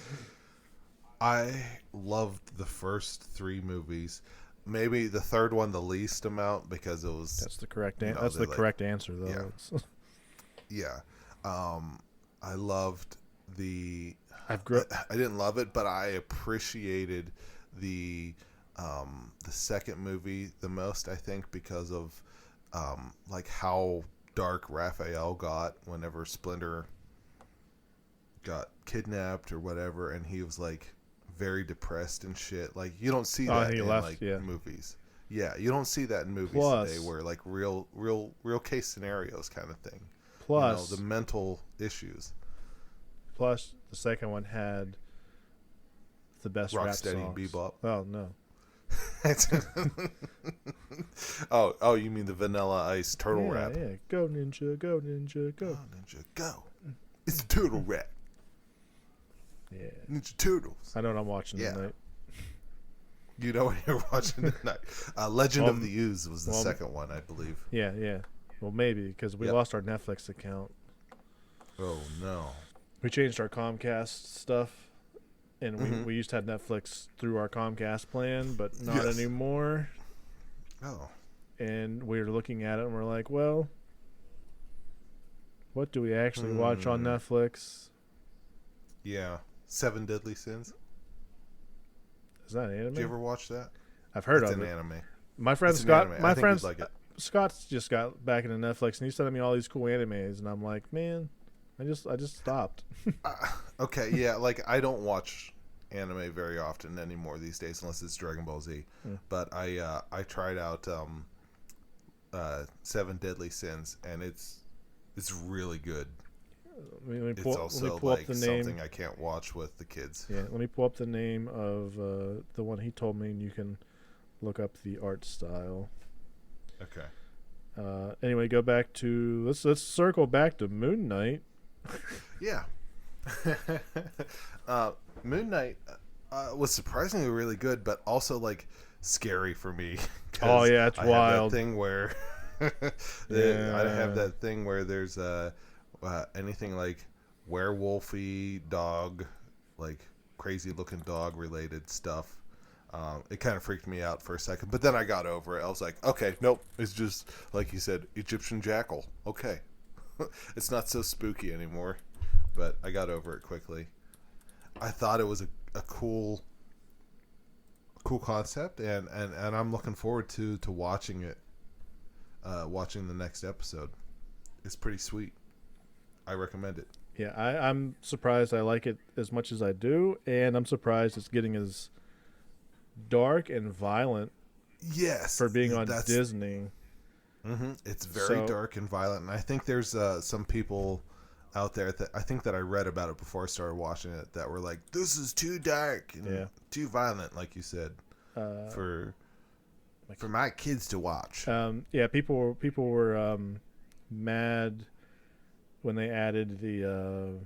I loved the first three movies. Maybe the third one the least amount because it was That's the correct You know, that's they the correct answer though. yeah. It's- yeah. I loved the I've grew I didn't love it, but I appreciated the second movie the most, I think, because of like how dark Raphael got whenever Splinter got kidnapped or whatever, and he was like very depressed and shit. Like you don't see that he in left, like yeah. movies. Yeah, you don't see that in movies Plus- today where like real case scenarios kind of thing. plus The mental issues. plus the second one had the best rap Rocksteady songs. Bebop. Oh no. oh, you mean the Vanilla Ice turtle yeah, rap? Yeah, go ninja, go ninja, go. Oh, Ninja, go! It's a turtle rap. Yeah. Ninja Turtles. I know what I'm watching Yeah. tonight. You know what you're watching tonight. Legend of Well, the Ooze was the well, second one, I believe. Yeah. Well, maybe because we Yep. lost our Netflix account. Oh no. We changed our Comcast stuff, and Mhm. we used to have Netflix through our Comcast plan, but not Yes. anymore. Oh. And we were looking at it, and we're like, well, what do we actually watch on Netflix? Yeah. Seven Deadly Sins. Is that anime? Did you ever watch that? I've heard It's of an it. anime. My friend It's an Scott. anime. My I think friend you'd like it. Scott's just got back into Netflix, and he's sending me all these cool animes, and I'm like, man, I just stopped. Okay, yeah, like I don't watch anime very often anymore these days, unless it's Dragon Ball Z. But I tried out Seven Deadly Sins, and it's really good. Let me It's pull also up like the name. something I can't watch with the kids. Yeah, let me pull up the name of the one he told me, and you can look up the art style. Okay. Anyway, go back to let's circle back to Moon Knight. Yeah. Moon Knight was surprisingly really good, but also like scary for me. 'Cause Oh, yeah, it's I wild. Have that thing where I have that thing where there's anything like werewolfy dog, like crazy looking dog related stuff. It kind of freaked me out for a second, but then I got over it. I was like, okay, nope, it's just like you said, Egyptian jackal. Okay, it's not so spooky anymore. But I got over it quickly. I thought it was a cool concept, and I'm looking forward to watching it. Watching the next episode. It's pretty sweet. I recommend it. Yeah, I'm surprised I like it as much as I do, and I'm surprised it's getting as dark and violent. Yes, for being on Disney. Mm-hmm. It's very dark and violent, and I think there's some people out there that I think that I read about it before I started watching it that were like, "This is too dark and too violent," like you said, for my kids to watch. People were mad when they added the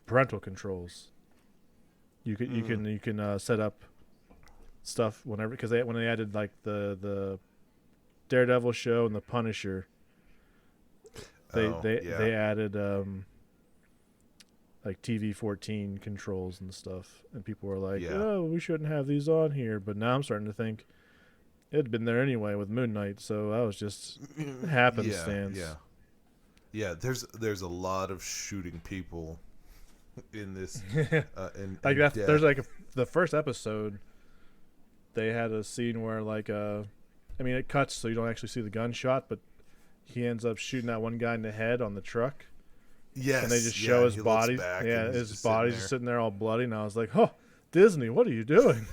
parental controls. You can set up stuff whenever, because when they added like the Daredevil show and the Punisher, they added like TV-14 controls and stuff, and people were like, "Oh, we shouldn't have these on here." But now I'm starting to think it'd been there anyway with Moon Knight, so that was just happenstance. Yeah. There's a lot of shooting people in this. Like that. There's like the first episode. They had a scene where it cuts so you don't actually see the gunshot, but he ends up shooting that one guy in the head on the truck. Yes, and they just show his body. Yeah, his body's just sitting there all bloody, and I was like, "Oh, Disney, what are you doing?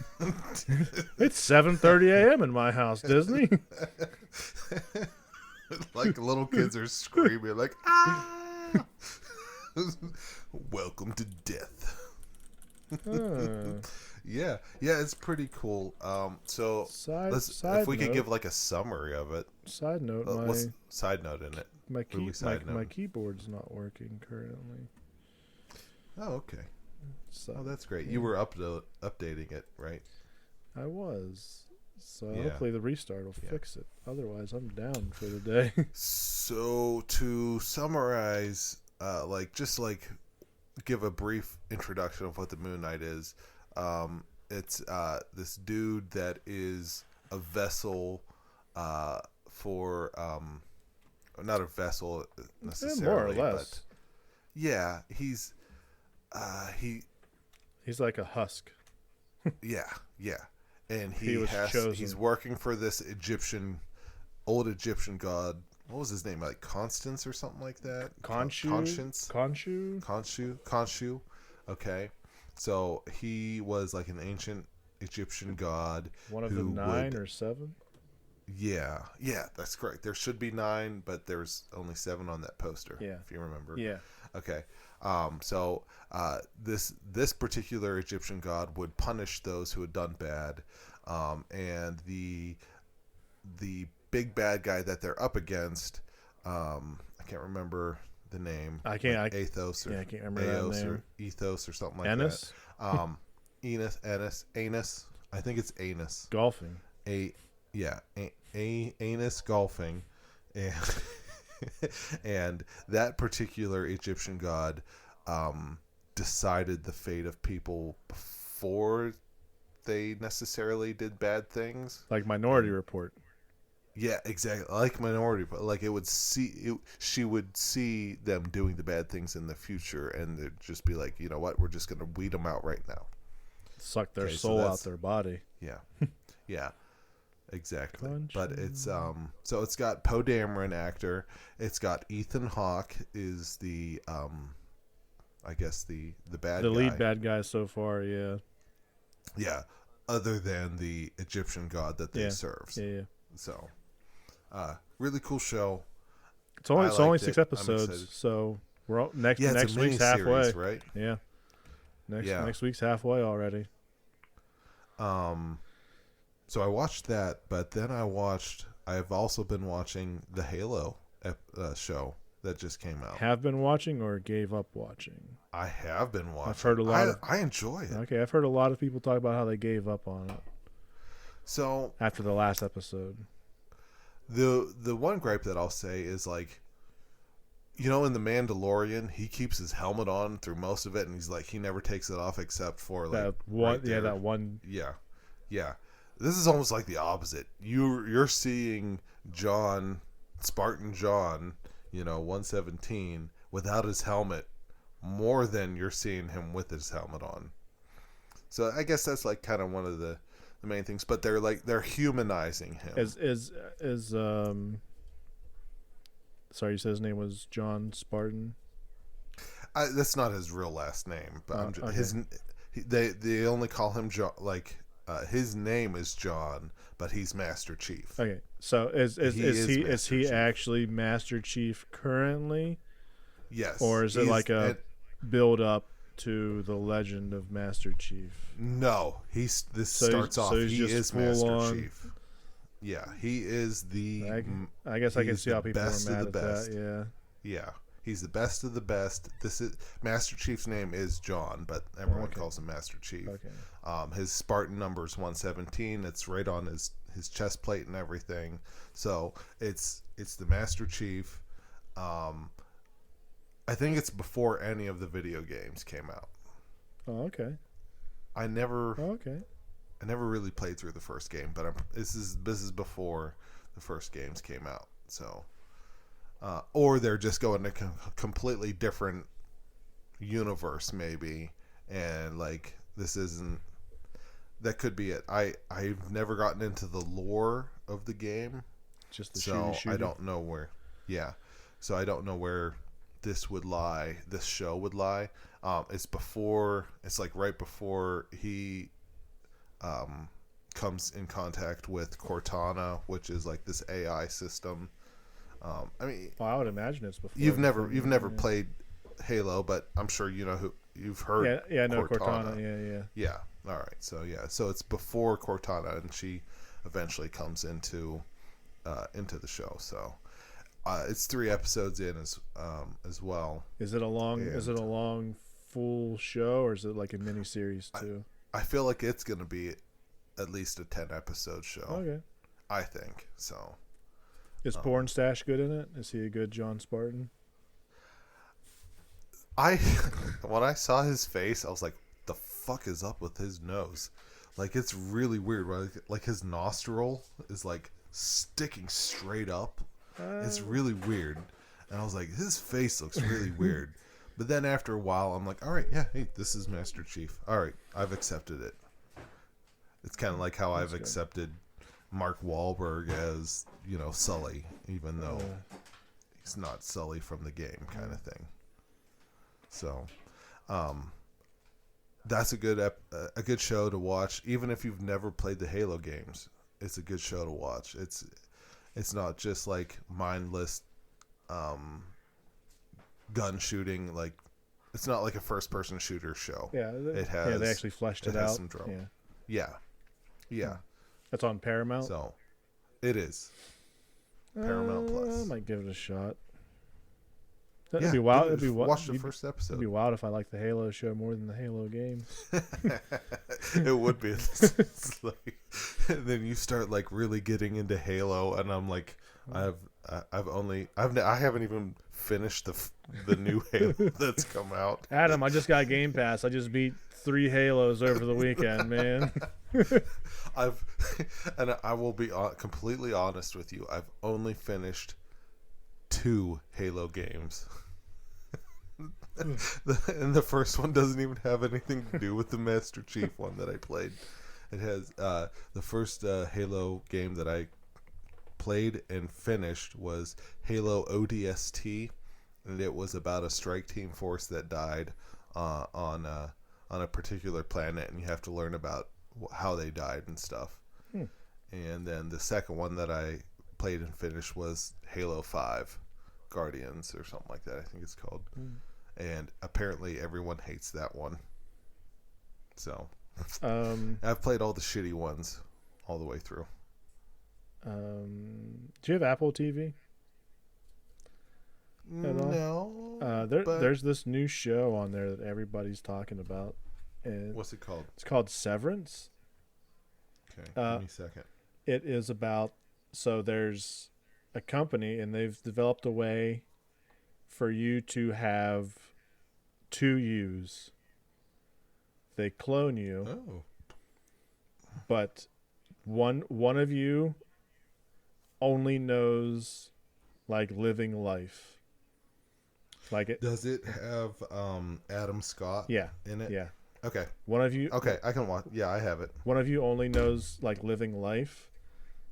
It's 7:30 a.m. in my house, Disney." Like little kids are screaming, like, "Ah!" Welcome to death. Yeah, it's pretty cool. So if we could give like a summary of it. Side note, what's side note in it? My keyboard's not working currently. Oh, okay. So that's great. Yeah. You were updating it, right? I was. So hopefully the restart will fix it. Otherwise, I'm down for the day. So to summarize, give a brief introduction of what the Moon Knight is. It's this dude that is a vessel for not a vessel necessarily, more or less. But he's like a husk. yeah, and he's working for this old Egyptian god. What was his name? Like Constance or something like that? Khonshu. Okay. So he was like an ancient Egyptian god. One of the 9 or 7? Yeah, that's correct. There should be 9, but there's only 7 on that poster. Yeah, if you remember. Yeah. Okay. So this particular Egyptian god would punish those who had done bad, and the big bad guy that they're up against, I can't remember the name. Athos or I can't remember that name. Or Ethos or something like Ennis? that. Anus. I think it's Anus. Golfing. Anus golfing, and that particular Egyptian god decided the fate of people before they necessarily did bad things. Like Minority Report. Yeah, exactly. Like Minority Report. Like she would see them doing the bad things in the future, and they'd just be like, you know what? We're just going to weed them out right now. Suck their soul out their body. Yeah. Yeah. Exactly. But it's so it's got Poe Dameron, actor. It's got Ethan Hawke is the I guess the bad guy. The lead bad guy so far, yeah. Yeah. Other than the Egyptian god that they serve. Yeah. So really cool show. It's only 6 episodes, so we're next week's halfway. Series, right? Yeah. Next week's halfway already. So I watched that, but then I've also been watching the Halo show that just came out. Have been watching or gave up watching? I have been watching. I've heard a lot. I enjoy it. Okay, I've heard a lot of people talk about how they gave up on it. So after the last episode, the one gripe that I'll say is like, in The Mandalorian, he keeps his helmet on through most of it, and he's like, he never takes it off except for like that one. right there. That one. Yeah, yeah. This is almost like the opposite. You're seeing Spartan John, 117 without his helmet more than you're seeing him with his helmet on. So I guess that's like kind of one of the main things, but they're humanizing him. Sorry, you said his name was John Spartan. That's not his real last name, but okay. they only call him John. Like his name is John, but he's Master Chief. Okay, so is he Chief. actually Master Chief currently? Yes. Or is it like a build up to the legend of Master Chief? No, starts off. He is Master Chief. Yeah, he is the. I guess I can see how people are mad at best. that. Yeah, he's the best of the best. This is Master Chief's name is John, but everyone calls him Master Chief. Okay. His Spartan number is 117. It's right on his chest plate and everything. So it's the Master Chief. I think it's before any of the video games came out. Oh, okay. I never I never really played through the first game, but this is before the first games came out. So, or they're just going to completely different universe, maybe, and like this isn't. That could be it. I've never gotten into the lore of the game, just the shooty. I don't know where. Yeah, so I don't know where this would lie. This show would lie. It's before. It's like right before he comes in contact with Cortana, which is like this AI system. I mean, I would imagine it's before. You've never played Halo, but I'm sure you know who you've heard. Yeah, I know Cortana. Yeah. All right. So it's before Cortana, and she eventually comes into the show. So it's 3 episodes in as well. Is it a long full show, or is it like a mini series too? I feel like it's going to be at least a 10 episode show. Okay. I think so. Is Pornstache good in it? Is he a good John Spartan? When I saw his face, I was like, the fuck is up with his nose? Like, it's really weird, right? Like his nostril is like sticking straight up. It's really weird. And I was like, his face looks really weird. But then after a while, I'm like, all right, yeah, hey, this is Master Chief. All right, I've accepted it. It's kind of like how I've accepted Mark Wahlberg as, Sully, even though he's not Sully from the game kind of thing. So, that's a good show to watch. Even if you've never played the Halo games, it's a good show to watch. It's not just like mindless gun shooting. Like, it's not like a first person shooter show. Yeah, it has. Yeah, they actually fleshed it out. Some drama. Yeah. That's on Paramount. So, it is Paramount Plus. I might give it a shot. It'd Yeah, be wild. Watch the first episode. It'd be wild if I liked the Halo show more than the Halo games. It would be. It's like, and then you start like really getting into Halo, and I'm like, I haven't even finished the new Halo that's come out. Adam, I just got Game Pass. I just beat 3 Halos over the weekend, man. I will be completely honest with you. I've only finished 2 Halo games. And the first one doesn't even have anything to do with the Master Chief one that I played. It has the first Halo game that I played and finished was Halo ODST, and it was about a strike team force that died on a particular planet, and you have to learn about how they died and stuff. And then the second one that I played and finished was Halo 5 Guardians or something like that, I think it's called. And apparently everyone hates that one. So I've played all the shitty ones all the way through. Do you have Apple TV? No. There's this new show on there that everybody's talking about. And what's it called? It's called Severance. Okay, give me a second. It is about, so there's a company and they've developed a way for you to have two yous. They clone you, Oh. but one of you only knows like living life. Like it. Does it have Adam Scott Yeah. in it? Yeah. Okay. One of you. Okay, I can watch. Yeah, I have it. One of you only knows like living life.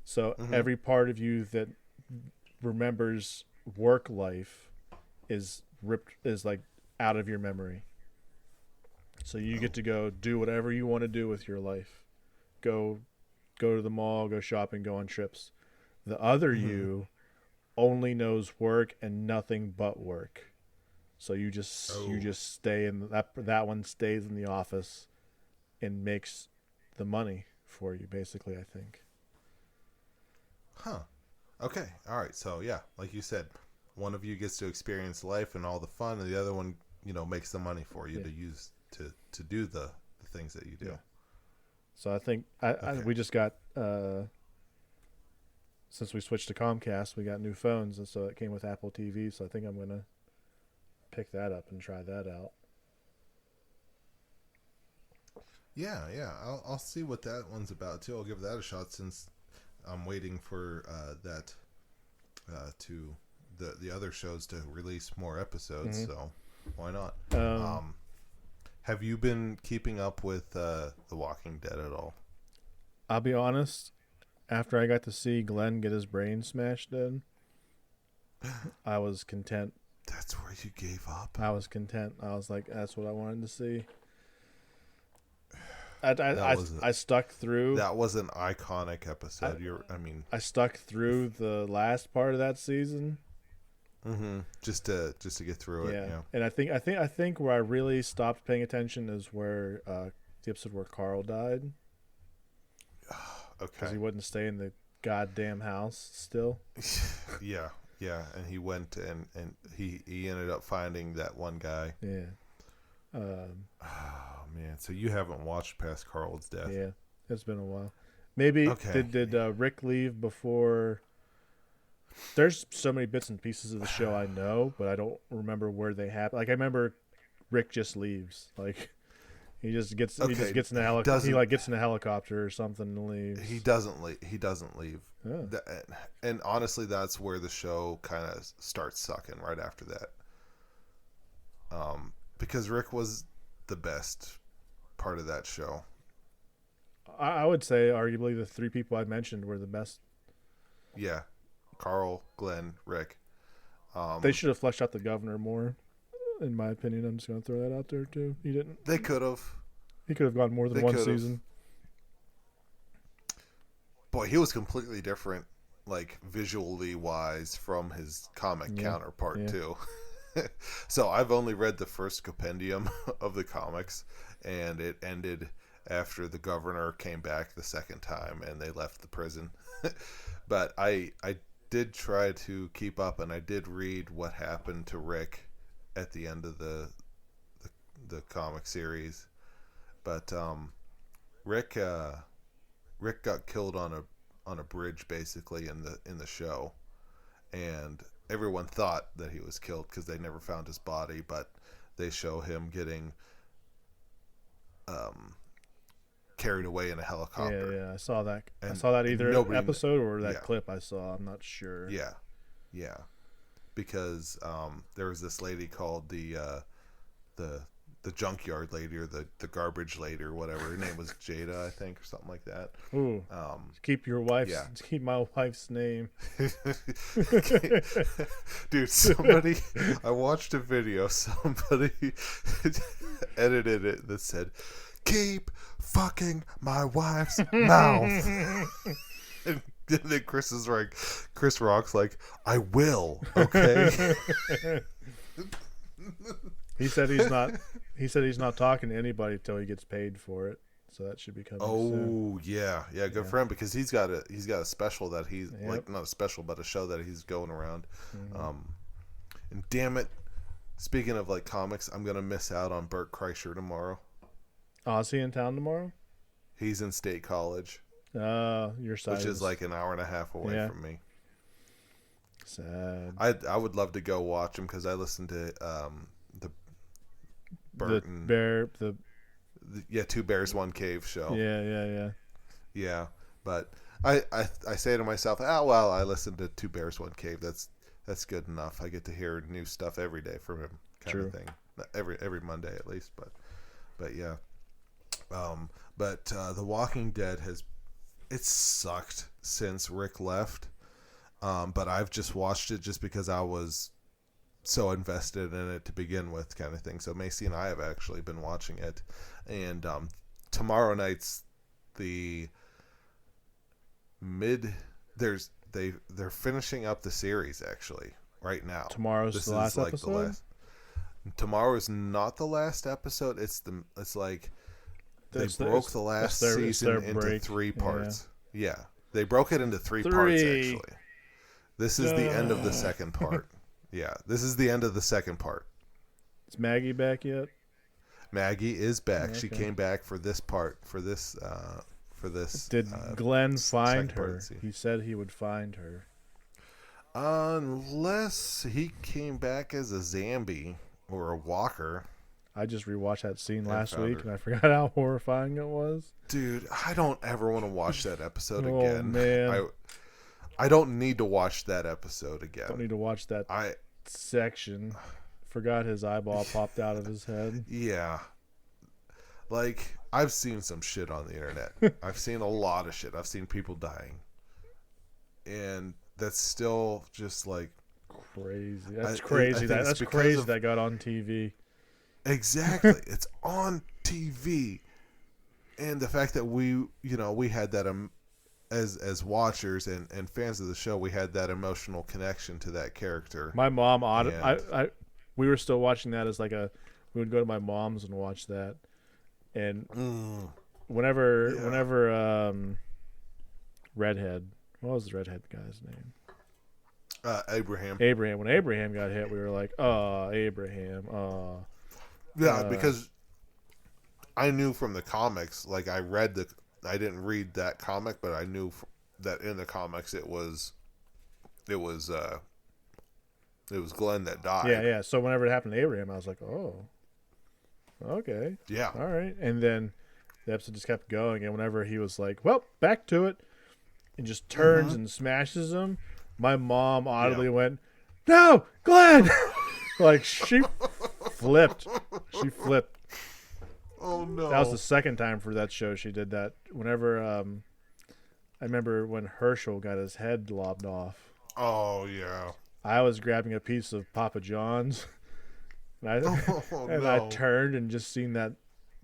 So Mhm. every part of you that remembers work life is like out of your memory. So you get to go do whatever you want to do with your life. Go to the mall, go shopping, go on trips. The other you only knows work and nothing but work. So you just stay in that one stays in the office and makes the money for you basically, I think. Huh. Okay. All right. So yeah, like you said, one of you gets to experience life and all the fun, and the other one, makes the money for you to use to do the things that you do. Yeah. So I think we just got since we switched to Comcast, we got new phones, and so it came with Apple TV. So I think I'm gonna pick that up and try that out. Yeah. I'll see what that one's about too. I'll give that a shot since I'm waiting for that to the other shows to release more episodes. Mm-hmm. So why not? Have you been keeping up with The Walking Dead at all? I'll be honest. After I got to see Glenn get his brain smashed in, I was content. That's where you gave up. I was content. I was like, that's what I wanted to see. I stuck through. That was an iconic episode. I stuck through the last part of that season. Mm-hmm. Just to get through it. Yeah. And I think where I really stopped paying attention is where the episode where Carl died. Okay. Because he wouldn't stay in the goddamn house still. Yeah, and he went and he ended up finding that one guy. Yeah. Oh man, so you haven't watched past Carl's death? Yeah, it's been a while. Maybe okay. Did Rick leave before? There's so many bits and pieces of the show I know, but I don't remember where they happen. Like I remember Rick just leaves. Like he just gets in a helicopter. He like gets in a helicopter or something and leaves. He doesn't leave. Oh. And honestly, that's where the show kind of starts sucking right after that. Because Rick was the best part of that show. I would say arguably the three people I mentioned were the best. Yeah. Carl, Glenn, Rick. They should have fleshed out the governor more, in my opinion. I'm just going to throw that out there too. He didn't. They could have. He could have gone more than one season. Boy, he was completely different, like visually wise, from his comic counterpart too. So I've only read the first compendium of the comics, and it ended after the governor came back the second time and they left the prison. But I did try to keep up, and I did read what happened to Rick at the end of the comic series. But Rick got killed on a bridge basically in the show, and everyone thought that he was killed because they never found his body, but they show him getting carried away in a helicopter. Yeah, I saw that. And I saw that either episode or that clip I saw. I'm not sure. Yeah. Because there was this lady called the junkyard lady or the garbage lady or whatever. Her name was Jada, I think, or something like that. Ooh. Keep my wife's name. Dude, I watched a video, somebody edited it that said, "Keep fucking my wife's mouth." And then Chris Rock's like, "I will, okay?" He said he's not talking to anybody till he gets paid for it. So that should be coming soon. Yeah, good for him, because he's got a special that he's like, not a special, but a show that he's going around. Mm-hmm. And damn it, speaking of like comics, I'm gonna miss out on Bert Kreischer tomorrow. Oh, is he in town tomorrow? He's in State College. Your side, which is like an hour and a half away from me. Sad. I would love to go watch them because I listened to the Burton The Two Bears One Cave show. Yeah. But I say to myself, well, I listened to Two Bears One Cave. That's good enough. I get to hear new stuff every day from him, kind of thing. Every Monday at least. But yeah. The Walking Dead it's sucked since Rick left. But I've just watched it just because I was so invested in it to begin with, kind of thing. So Macy and I have actually been watching it, and tomorrow night's they're finishing up the series actually right now. Tomorrow's the last episode. Tomorrow is not the last episode. It's like they broke the last season into 3 parts. Yeah, they broke it into 3 parts actually. This is the end of the second part. Yeah, this is the end of the second part. Is Maggie back yet? Maggie is back. Okay. She came back for this part. Did Glenn find her? He said he would find her. Unless he came back as a zombie or a walker. I just rewatched that scene last week and I forgot how horrifying it was. Dude, I don't ever want to watch that episode oh, again. Man. I don't need to watch that episode again. Don't need to watch that section. Forgot his eyeball popped out of his head. Yeah. Like, I've seen some shit on the internet. I've seen a lot of shit. I've seen people dying. And that's still just like... crazy. That's crazy. That's crazy that got on TV. Exactly. It's on TV. And the fact that we had that... As watchers and fans of the show, we had that emotional connection to that character. My mom, we were still watching that as we would go to my mom's and watch that, and whenever Redhead, what was the Redhead guy's name? Abraham. When Abraham got hit, we were like, "Oh, Abraham." Yeah, because I knew from the comics, like I didn't read that comic, but I knew that in the comics it was Glenn that died. Yeah. So whenever it happened to Abraham, I was like, oh, okay. Yeah. All right. And then the episode just kept going. And whenever he was like, well, back to it, and just turns and smashes him, my mom audibly went, no, Glenn! Like, she flipped. Oh no! That was the second time for that show she did that. Whenever I remember when Herschel got his head lobbed off. Oh yeah. I was grabbing a piece of Papa John's, and I turned and just seen that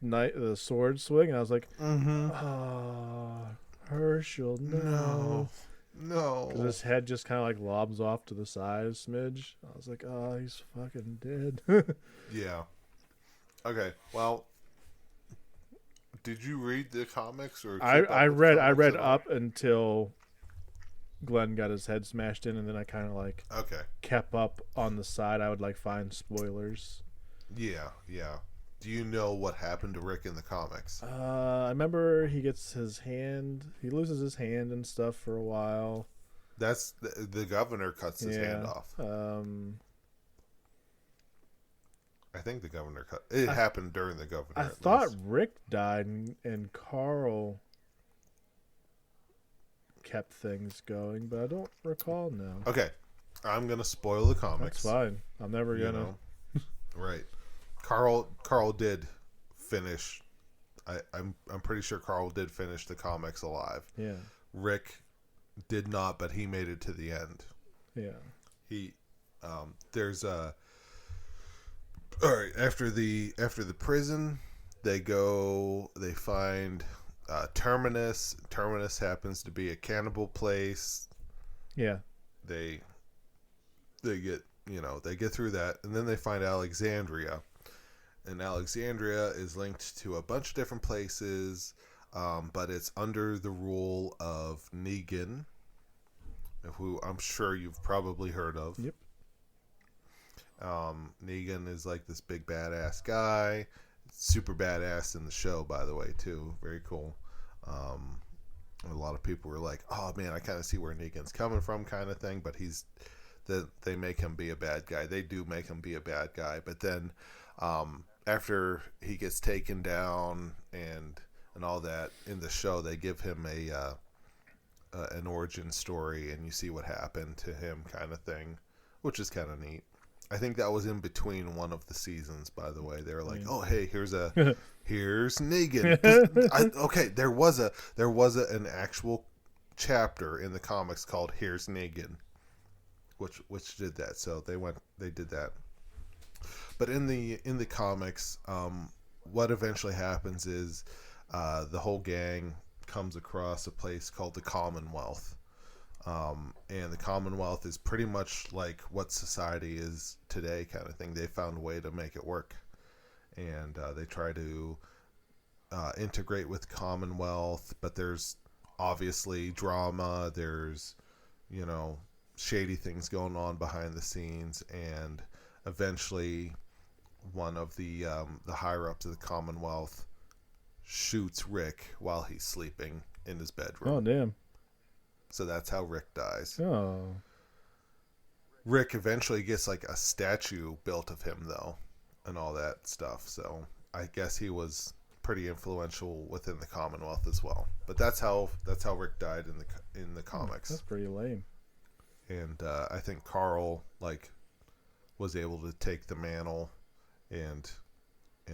the sword swing, and I was like, "Oh, Herschel, no." Because his head just kind of like lobs off to the side a smidge. I was like, "Oh, he's fucking dead." Yeah. Okay. Well. Did you read the comics or? I read up until Glenn got his head smashed in, and then I kind of kept up on the side. I would find spoilers. Yeah. Do you know what happened to Rick in the comics? I remember he loses his hand and stuff for a while. That's the governor cuts his hand off. I think the governor cut. It happened during the governor. I thought Rick died and Carl kept things going, but I don't recall now. Okay, I'm gonna spoil the comics. That's fine. I'm never gonna. Right. Carl did finish. I'm pretty sure Carl did finish the comics alive. Yeah. Rick did not, but he made it to the end. Yeah. He there's a. All right. After the prison, they find Terminus. Terminus happens to be a cannibal place. Yeah. They get through that, and then they find Alexandria, and Alexandria is linked to a bunch of different places, but it's under the rule of Negan, who I'm sure you've probably heard of. Yep. Negan is like this big badass guy, super badass in the show, by the way, too. Very cool. A lot of people were like, "Oh man, I kind of see where Negan's coming from," kind of thing. But that they make him be a bad guy. They do make him be a bad guy, but then after he gets taken down and all that in the show, they give him an origin story, and you see what happened to him, kind of thing, which is kind of neat. I think that was in between one of the seasons, by the way. They were like, "Oh, hey, here's Negan." Okay, there was an actual chapter in the comics called "Here's Negan," which did that. So they did that. But in the comics, what eventually happens is the whole gang comes across a place called the Commonwealth. And the Commonwealth is pretty much like what society is today, kind of thing. They found a way to make it work. And they try to integrate with Commonwealth, but there's obviously drama. There's, shady things going on behind the scenes. And eventually one of the higher-ups of the Commonwealth shoots Rick while he's sleeping in his bedroom. Oh, damn. So that's how Rick dies. Oh. Rick eventually gets like a statue built of him, though, and all that stuff. So I guess he was pretty influential within the Commonwealth as well. But that's how Rick died in the comics. That's pretty lame. And I think Carl was able to take the mantle and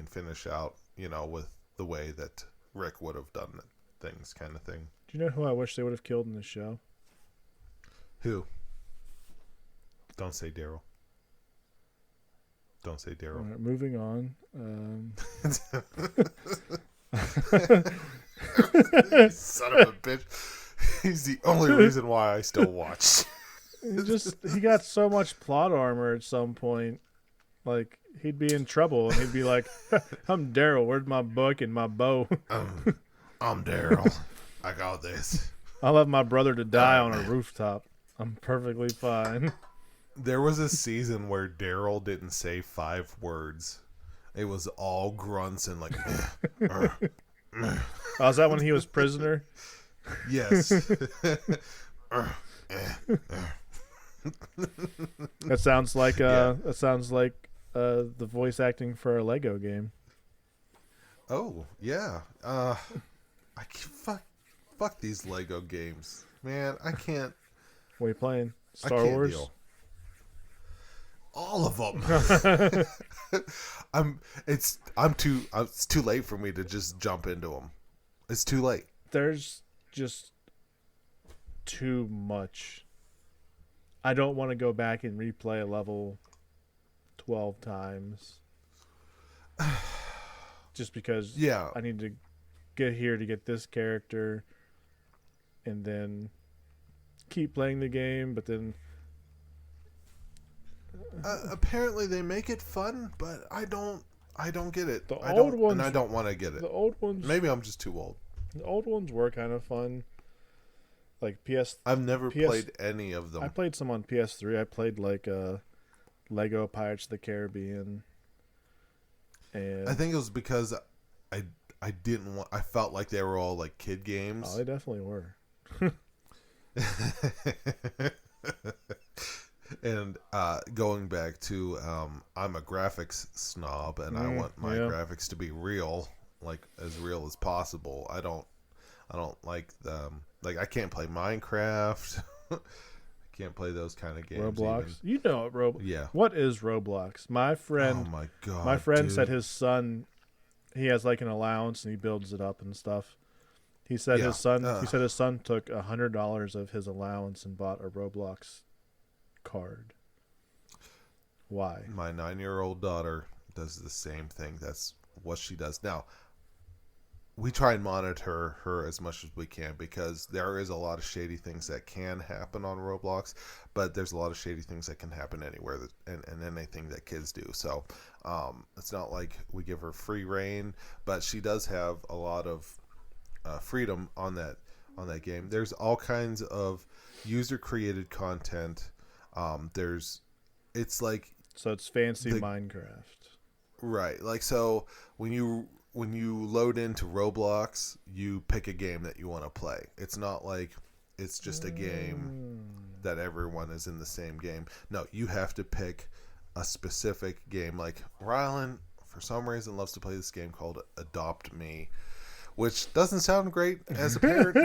finish out, with the way that Rick would have done things, kind of thing. Do you know who I wish they would have killed in the show? Who? Don't say Daryl. Don't say Daryl. All right, moving on. Son of a bitch. He's the only reason why I still watch. He got so much plot armor at some point. Like, he'd be in trouble, and he'd be like, I'm Daryl. Where's my book and my bow? I'm Daryl. I got this. I'll have my brother to die on a rooftop. I'm perfectly fine. There was a season where Daryl didn't say 5 words. It was all grunts and like... Oh, is that when he was prisoner? Yes. That sounds like the voice acting for a Lego game. Oh, yeah. Fuck these Lego games. Man, I can't... What are you playing? Star Wars? Deal. All of them. It's too late for me to just jump into them. It's too late. There's just too much. I don't want to go back and replay a level 12 times. Just because I need to get here to get this character and then keep playing the game, but then apparently they make it fun, but I don't get it. I don't want to get it. The old ones, maybe I'm just too old. The old ones were kind of fun. Like I've never played any of them. I played some on PS3. I played Lego Pirates of the Caribbean. And I think it was because I didn't want. I felt like they were all like kid games. Oh, they definitely were. And going back to, I'm a graphics snob, and I want my graphics to be real, like as real as possible. I don't like them. Like, I can't play Minecraft. I can't play those kind of games. Roblox. Even. You know what Yeah. What is Roblox? My friend. Oh my god. My friend dude. said his son, he has like an allowance and he builds it up and stuff. He said his son. He said his son took $100 of his allowance and bought a Roblox card. Why? My 9-year-old daughter does the same thing. That's what she does. Now, we try and monitor her as much as we can because there is a lot of shady things that can happen on Roblox, but there's a lot of shady things that can happen anywhere and anything that kids do. So it's not like we give her free reign, but she does have a lot of freedom on that game. There's all kinds of user created content. It's like, so it's fancy Minecraft, right? Like, so when you load into Roblox, you pick a game that you want to play. It's not like it's just a game that everyone is in the same game. No, you have to pick a specific game. Like Rylan, for some reason, loves to play this game called Adopt Me, which doesn't sound great as a parent.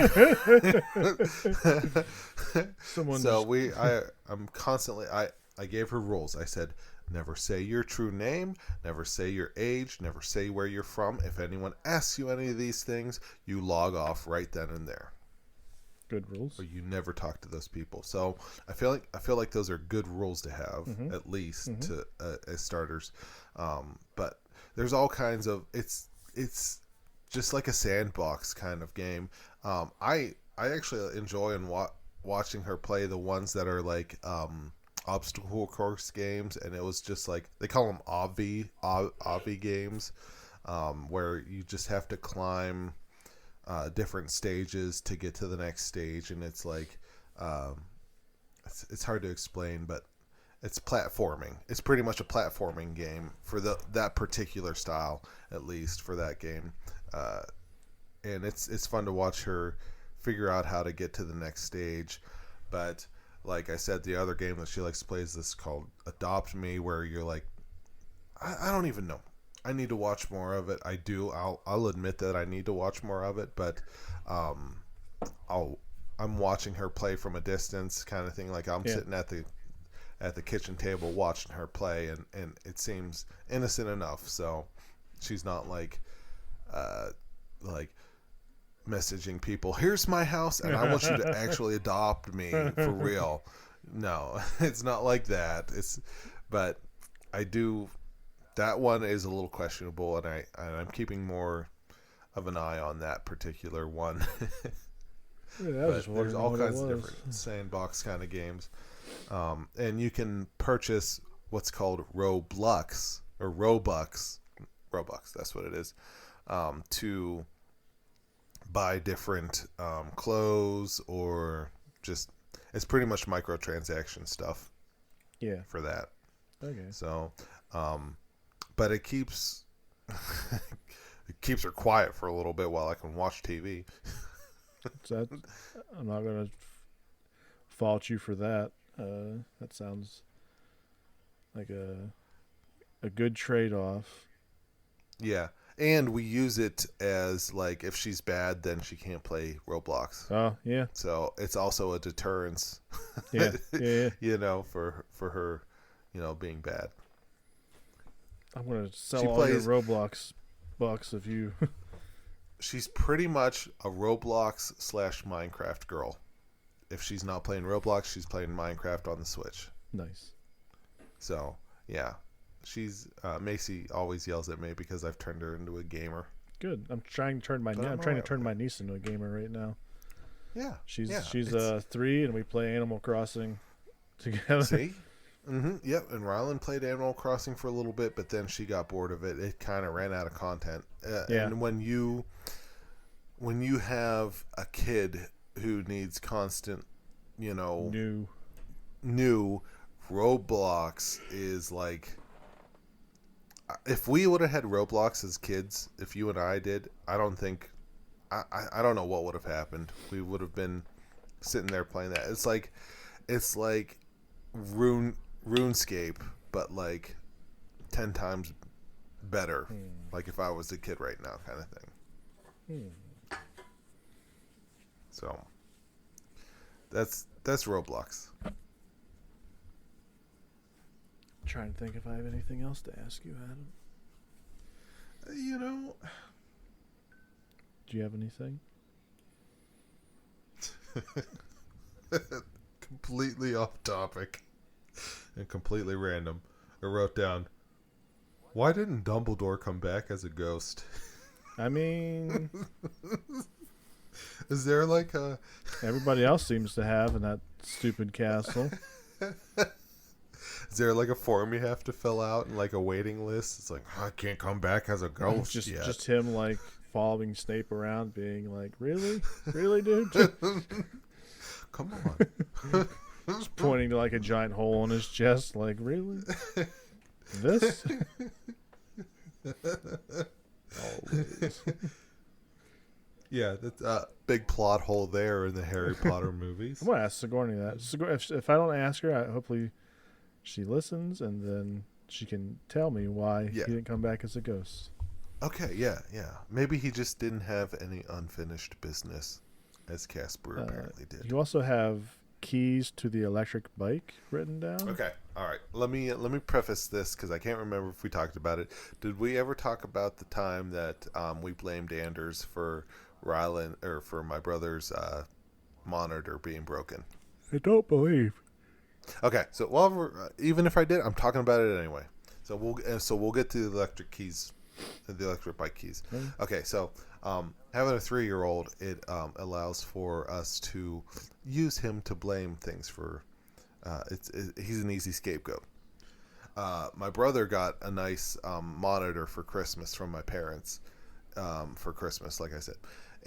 I'm constantly, I gave her rules. I said, never say your true name, never say your age, never say where you're from. If anyone asks you any of these things, you log off right then and there. Good rules. Or you never talk to those people. So I feel like those are good rules to have, at least to as starters. But there's all kinds of it's just like a sandbox kind of game. I actually enjoy watching her play the ones that are like obstacle course games, and it was just like they call them obby games, where you just have to climb different stages to get to the next stage, and it's like it's hard to explain, but it's platforming. It's pretty much a platforming game for that particular style, at least for that game, and it's fun to watch her figure out how to get to the next stage. But like I said, the other game that she likes to play is this called Adopt Me, where you're like, I don't even know. I need to watch more of it. I do. I'll admit that I need to watch more of it, but I'm watching her play from a distance, kind of thing. Like I'm sitting at the kitchen table watching her play, and it seems innocent enough. So she's not like messaging people, here's my house and I want you to actually adopt me for real. No, it's not like that. But I do. That one is a little questionable, and I'm keeping more of an eye on that particular one. But there's all kinds of different sandbox kind of games, and you can purchase what's called Roblox or Robux. That's what it is, to buy different clothes, or just it's pretty much microtransaction stuff. Yeah. For that. Okay. So, but it keeps her quiet for a little bit while I can watch TV. So I'm not gonna fault you for that. That sounds like a good trade-off. Yeah. And we use it as, like, if she's bad, then she can't play Roblox. Oh, yeah. So it's also a deterrence. Yeah. For her, being bad. I'm gonna sell your Roblox bucks if you. She's pretty much a Roblox / Minecraft girl. If she's not playing Roblox, she's playing Minecraft on the Switch. Nice. So yeah. She's Macy always yells at me because I've turned her into a gamer. Good. I'm trying to turn my niece into a gamer right now. Yeah. She's 3, and we play Animal Crossing together. See? Mm-hmm. Yep. And Rylan played Animal Crossing for a little bit, but then she got bored of it. It kind of ran out of content. And when you have a kid who needs constant, new Roblox is like. If we would have had Roblox as kids, if you and I did, I don't know what would have happened. We would have been sitting there playing that. It's like RuneScape, but like 10 times better. Like if I was a kid right now, kind of thing. So that's Roblox. Trying to think if I have anything else to ask you, Adam. Do you have anything? Completely off topic and completely random. I wrote down, why didn't Dumbledore come back as a ghost? I mean, is there like a... Everybody else seems to have in that stupid castle. Is there like a form you have to fill out and like a waiting list? It's like, I can't come back as a ghost yet. Just him like following Snape around, being like, really, dude? Come on. Just pointing to like a giant hole in his chest, like, really? This? Always. Yeah, that's a big plot hole there in the Harry Potter I'm movies. gonna ask Sigourney that. If I don't ask her, hopefully she listens, and then she can tell me why Yeah. he didn't come back as a ghost. Okay, yeah, yeah. Maybe he just didn't have any unfinished business, as Casper apparently did. You also have keys to the electric bike written down. Okay, all right. Let me preface this because I can't remember if we talked about it. Did we ever talk about the time that we blamed Anders for Rylan or for my brother's monitor being broken? I don't believe. Okay, so even if I did, I'm talking about it anyway. So we'll get to the electric keys, the electric bike keys. Okay, so having a 3-year-old, it allows for us to use him to blame things for. He's an easy scapegoat. My brother got a nice monitor for Christmas from my parents for Christmas, like I said,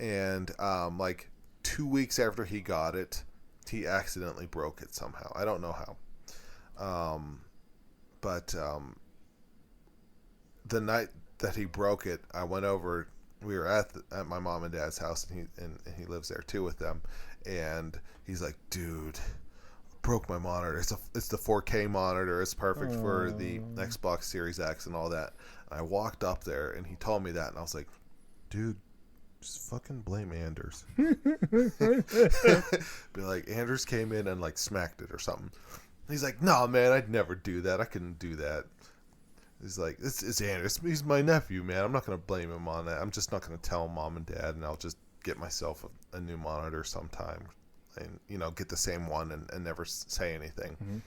and like 2 weeks after he got it, he accidentally broke it somehow. I don't know how. But the night that he broke it, I went over. We were at my mom and dad's house, and he lives there too with them. And he's like, "Dude, broke my monitor. It's the 4K monitor. It's perfect for the Xbox Series X and all that." And I walked up there, and he told me that, and I was like, "Dude, just fucking blame Anders." Be like, Anders came in and like smacked it or something. He's like, "No, man, I'd never do that. I couldn't do that." He's like, it's Anders. He's my nephew, man. I'm not going to blame him on that. I'm just not going to tell mom and dad, and I'll just get myself a new monitor sometime and, get the same one and never say anything. Mm-hmm.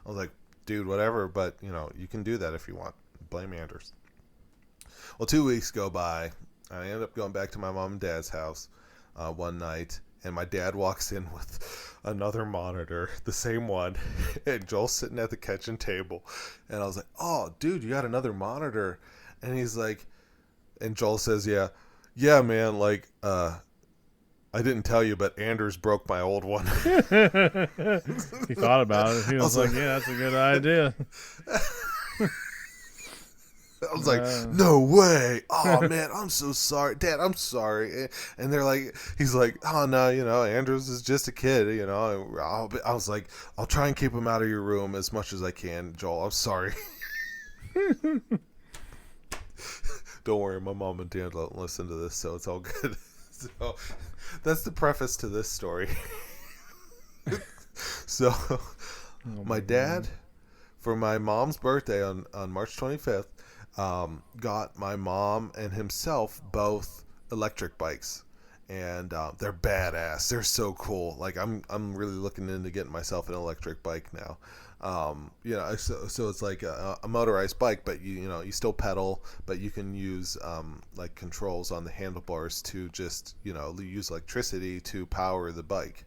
I was like, dude, whatever, but, you can do that if you want. Blame Anders. Well, 2 weeks go by. I end up going back to my mom and dad's house one night, and my dad walks in with another monitor, the same one, and Joel's sitting at the kitchen table, and I was like, "Oh, dude, you got another monitor?" And he's like, and Joel says, "Yeah, man, like, I didn't tell you, but Anders broke my old one." He thought about it. He was like, "Yeah, that's a good idea." I was like, "No way. Oh, man, I'm so sorry. Dad, I'm sorry." And they're like, he's like, "Oh, no, Andrews is just a kid, I was like, "I'll try and keep him out of your room as much as I can, Joel. I'm sorry." Don't worry, my mom and dad don't listen to this, so it's all good. So that's the preface to this story. So my dad, for my mom's birthday on March 25th, got my mom and himself both electric bikes, and they're badass. They're so cool. Like I'm really looking into getting myself an electric bike now. So it's like a motorized bike, but you still pedal, but you can use like controls on the handlebars to just use electricity to power the bike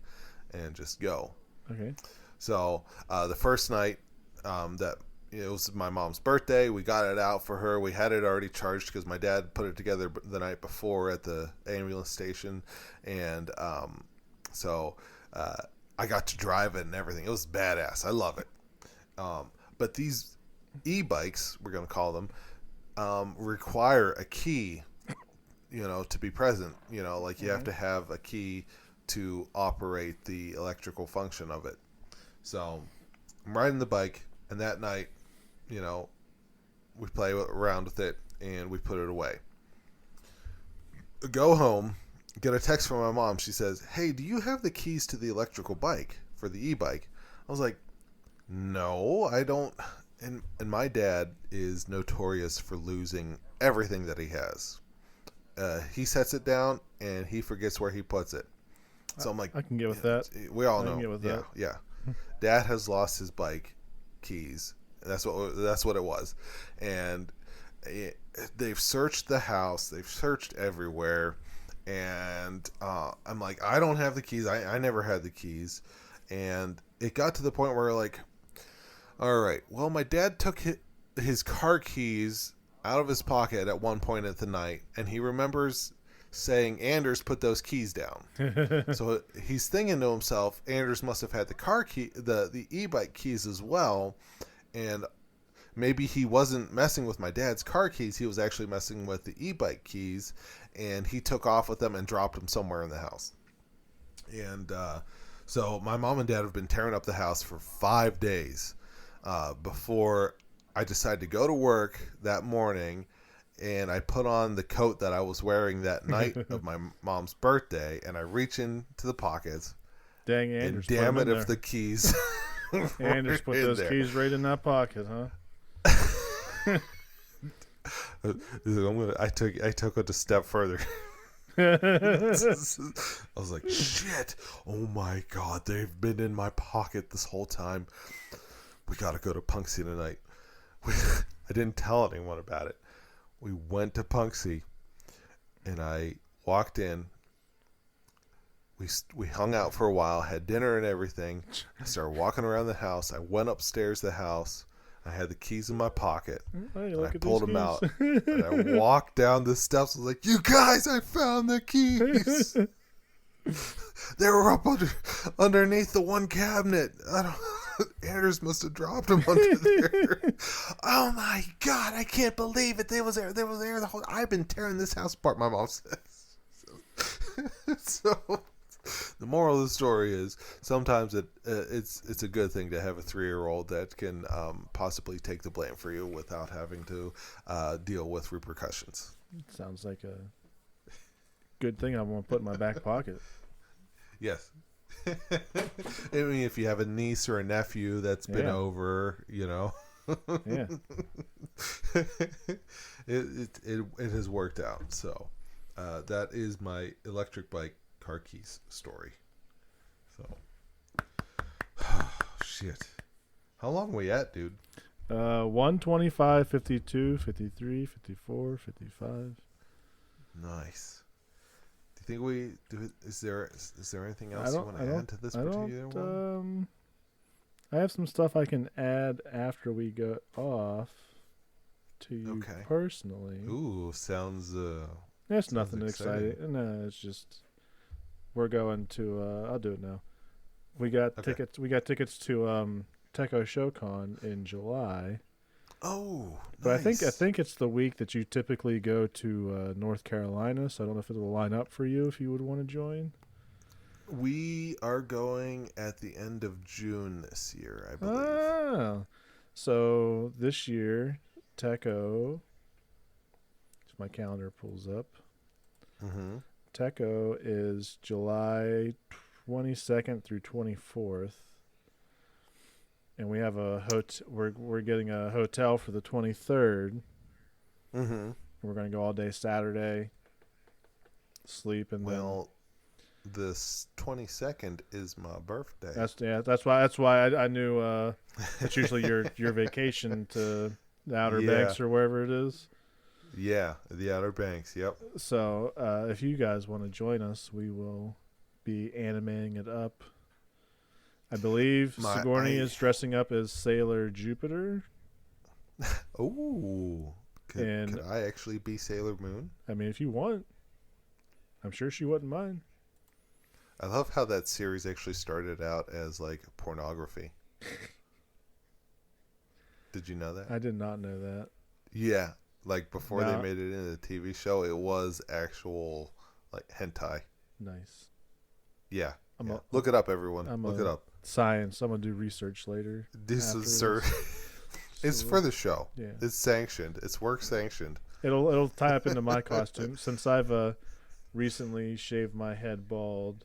and just go. Okay. So the first night that it was my mom's birthday, we got it out for her. We had it already charged because my dad put it together the night before at the ambulance station, and so I got to drive it and everything. It was badass. I love it. But these e-bikes, we're going to call them, require a key, to be present. Like you have to have a key to operate the electrical function of it. So I'm riding the bike, and that night, we play around with it, and we put it away. Go home, get a text from my mom. She says, "Hey, do you have the keys to the electrical bike for the e-bike?" I was like, "No, I don't." And my dad is notorious for losing everything that he has. He sets it down, and he forgets where he puts it. So I'm like, I can get with that. We all know. I can get with that. Yeah. Dad has lost his bike keys. That's what it was, and they've searched the house. They've searched everywhere, and I'm like, I don't have the keys. I never had the keys, and it got to the point where like, all right, well, my dad took his car keys out of his pocket at one point at the night, and he remembers saying, "Anders put those keys down." So he's thinking to himself, Anders must have had the car key, the e-bike keys as well. And maybe he wasn't messing with my dad's car keys. He was actually messing with the e-bike keys, and he took off with them and dropped them somewhere in the house. And so my mom and dad have been tearing up the house for 5 days before I decided to go to work that morning. And I put on the coat that I was wearing that night of my mom's birthday, and I reach into the pockets. Dang, Anders, and damn it if the keys Anders put those there. keys right in that pocket, huh? I took it a step further. I was like, shit, oh my god, they've been in my pocket this whole time. We gotta go to Punxsy tonight. I didn't tell anyone about it. We went to Punxsy, and I walked in. We hung out for a while, had dinner and everything. I started walking around the house. I went upstairs to the house. I had the keys in my pocket. Hey, and I pulled them out. And I walked down the steps. I was like, you guys, I found the keys. They were up underneath the one cabinet. Anders must have dropped them under there. Oh my god, I can't believe it. They was there the whole. I've been tearing this house apart. My mom says. So the moral of the story is sometimes it's a good thing to have a 3-year-old that can possibly take the blame for you without having to deal with repercussions. Sounds like a good thing I want to put in my back pocket. Yes. I mean, if you have a niece or a nephew that's been over, you know. Yeah. It has worked out. So that is my electric bike car keys story. So shit. How long are we at, dude? 125, 52, 53, 54, 55. Nice. Do you think we do? Is there anything else you want to add to this particular one? I have some stuff I can add after we go off to you personally. Ooh, sounds. There's nothing exciting. No, it's just we're going to. I'll do it now. We got tickets. We got tickets to Techo ShowCon in July. Oh, but nice. I think it's the week that you typically go to North Carolina. So I don't know if it will line up for you if you would want to join. We are going at the end of June this year, I believe. Ah, so this year, Techo. If my calendar pulls up, Techo is July 22nd through 24th. And we have a we're getting a hotel for the 23rd. Mm-hmm. We're going to go all day Saturday, sleep, and this 22nd is my birthday. That's why I knew it's usually your vacation to the Outer Banks or wherever it is. Yeah, the Outer Banks. Yep. So if you guys want to join us, we will be animating it up. I believe Sigourney is dressing up as Sailor Jupiter. Ooh. Could I actually be Sailor Moon? I mean, if you want. I'm sure she wouldn't mind. I love how that series actually started out as like pornography. Did you know that? I did not know that. Yeah. Like before they made it into the TV show, it was actual like hentai. Nice. Yeah. Look it up, everyone. Look it up. Science. I'm gonna do research later. This is it's for the show. Yeah. It's sanctioned. It's work sanctioned. It'll tie up into my costume since I've recently shaved my head bald.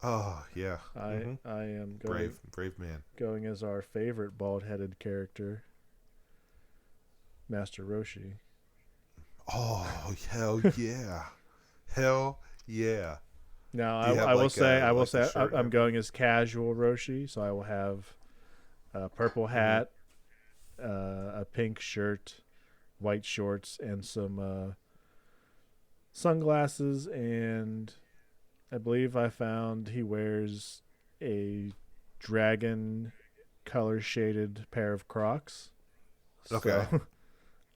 Oh yeah. I am going brave man. Going as our favorite bald-headed character, Master Roshi. Oh hell yeah, hell yeah. Now I will say I'm going as casual Roshi, so I will have a purple hat, a pink shirt, white shorts, and some sunglasses, and I believe I found he wears a dragon color shaded pair of Crocs. Okay. So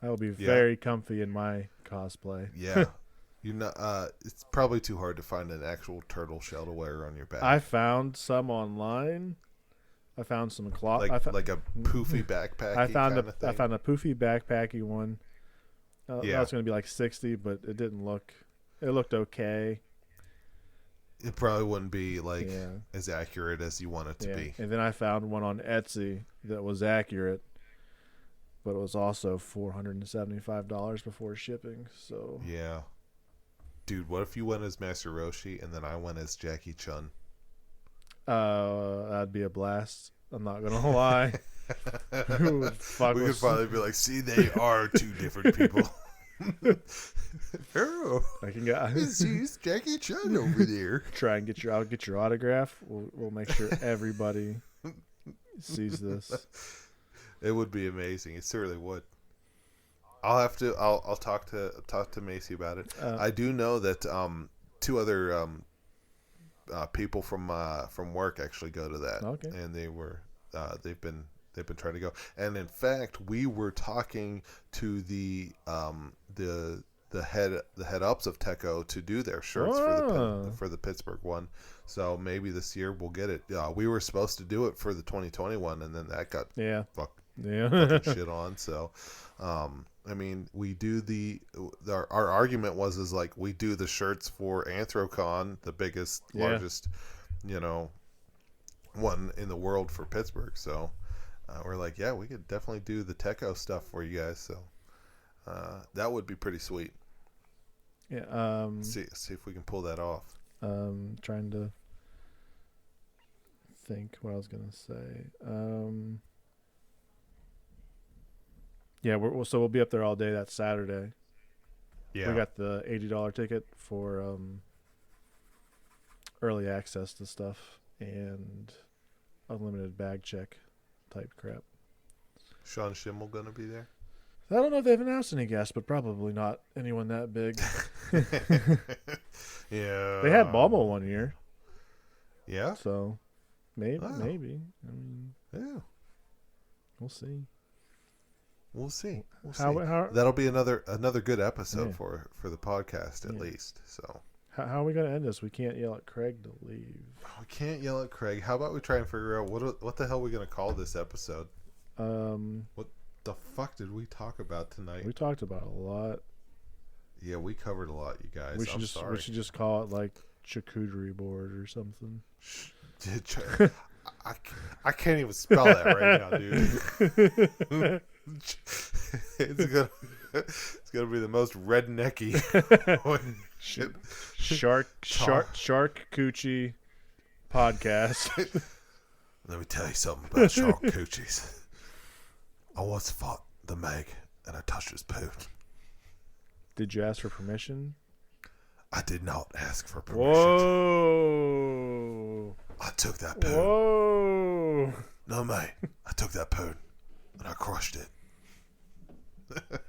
I will be very comfy in my cosplay. Yeah. It's probably too hard to find an actual turtle shell to wear on your back. I found some online, I found some cloth. Like a poofy backpack. I found a poofy backpacky one. That was going to be like 60, but it didn't look. It looked okay. It probably wouldn't be like as accurate as you want it to be. And then I found one on Etsy that was accurate, but it was also $475 before shipping. So yeah, dude, what if you went as Master Roshi and then I went as Jackie Chun? That'd be a blast. I'm not gonna lie. Who would fuck we could probably be like, see, they are two different people. Oh, I can go. He's Jackie Chun over there. Try and get your autograph. We'll make sure everybody sees this. It would be amazing. It certainly would. I'll talk to Macy about it. I do know that two other people from work actually go to that. Okay. And they've been trying to go. And in fact, we were talking to the head ups of Teco to do their shirts for the Pittsburgh one. So maybe this year we'll get it. We were supposed to do it for the 2021, and then that got fucking shit on. So, I mean, we do our argument was like we do the shirts for Anthrocon, the biggest, largest, one in the world for Pittsburgh. So we're like, yeah, we could definitely do the Teco stuff for you guys. So that would be pretty sweet. Yeah. See if we can pull that off. Trying to think what I was gonna say. Yeah, we'll be up there all day that Saturday. Yeah, we got the $80 ticket for early access to stuff and unlimited bag check type crap. Sean Schimmel gonna be there? I don't know if they've announced any guests, but probably not anyone that big. Yeah, they had Baumo one year. Yeah, so maybe. I mean, yeah, we'll see. We'll see. How that'll be another good episode for the podcast at least. So how are we gonna end this? We can't yell at Craig to leave. We can't yell at Craig. How about we try and figure out what the hell we're gonna call this episode? What the fuck did we talk about tonight? We talked about a lot. Yeah, we covered a lot, you guys. We should just call it like charcuterie board or something. I can't even spell that right now, dude. It's gonna be the most rednecky shit. Shark Coochie podcast. Let me tell you something about shark coochies. I once fought the Meg and I touched his poo. Did you ask for permission? I did not ask for permission. Whoa! I took that poo. Whoa! No, mate. I took that poo and I crushed it.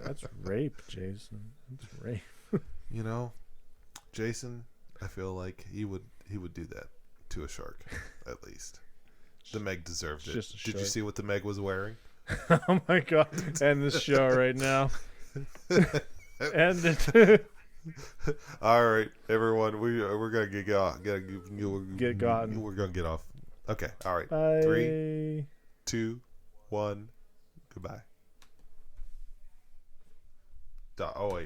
That's rape, Jason. That's rape. Jason, I feel like he would do that to a shark, at least. The Meg deserved it. Did you see what the Meg was wearing? Oh my god! End this show right now. End it. All right, everyone. We're gonna get gotten. We're gonna get off. Okay. All right. Bye. 3, 2, 1. Goodbye. Oh wait.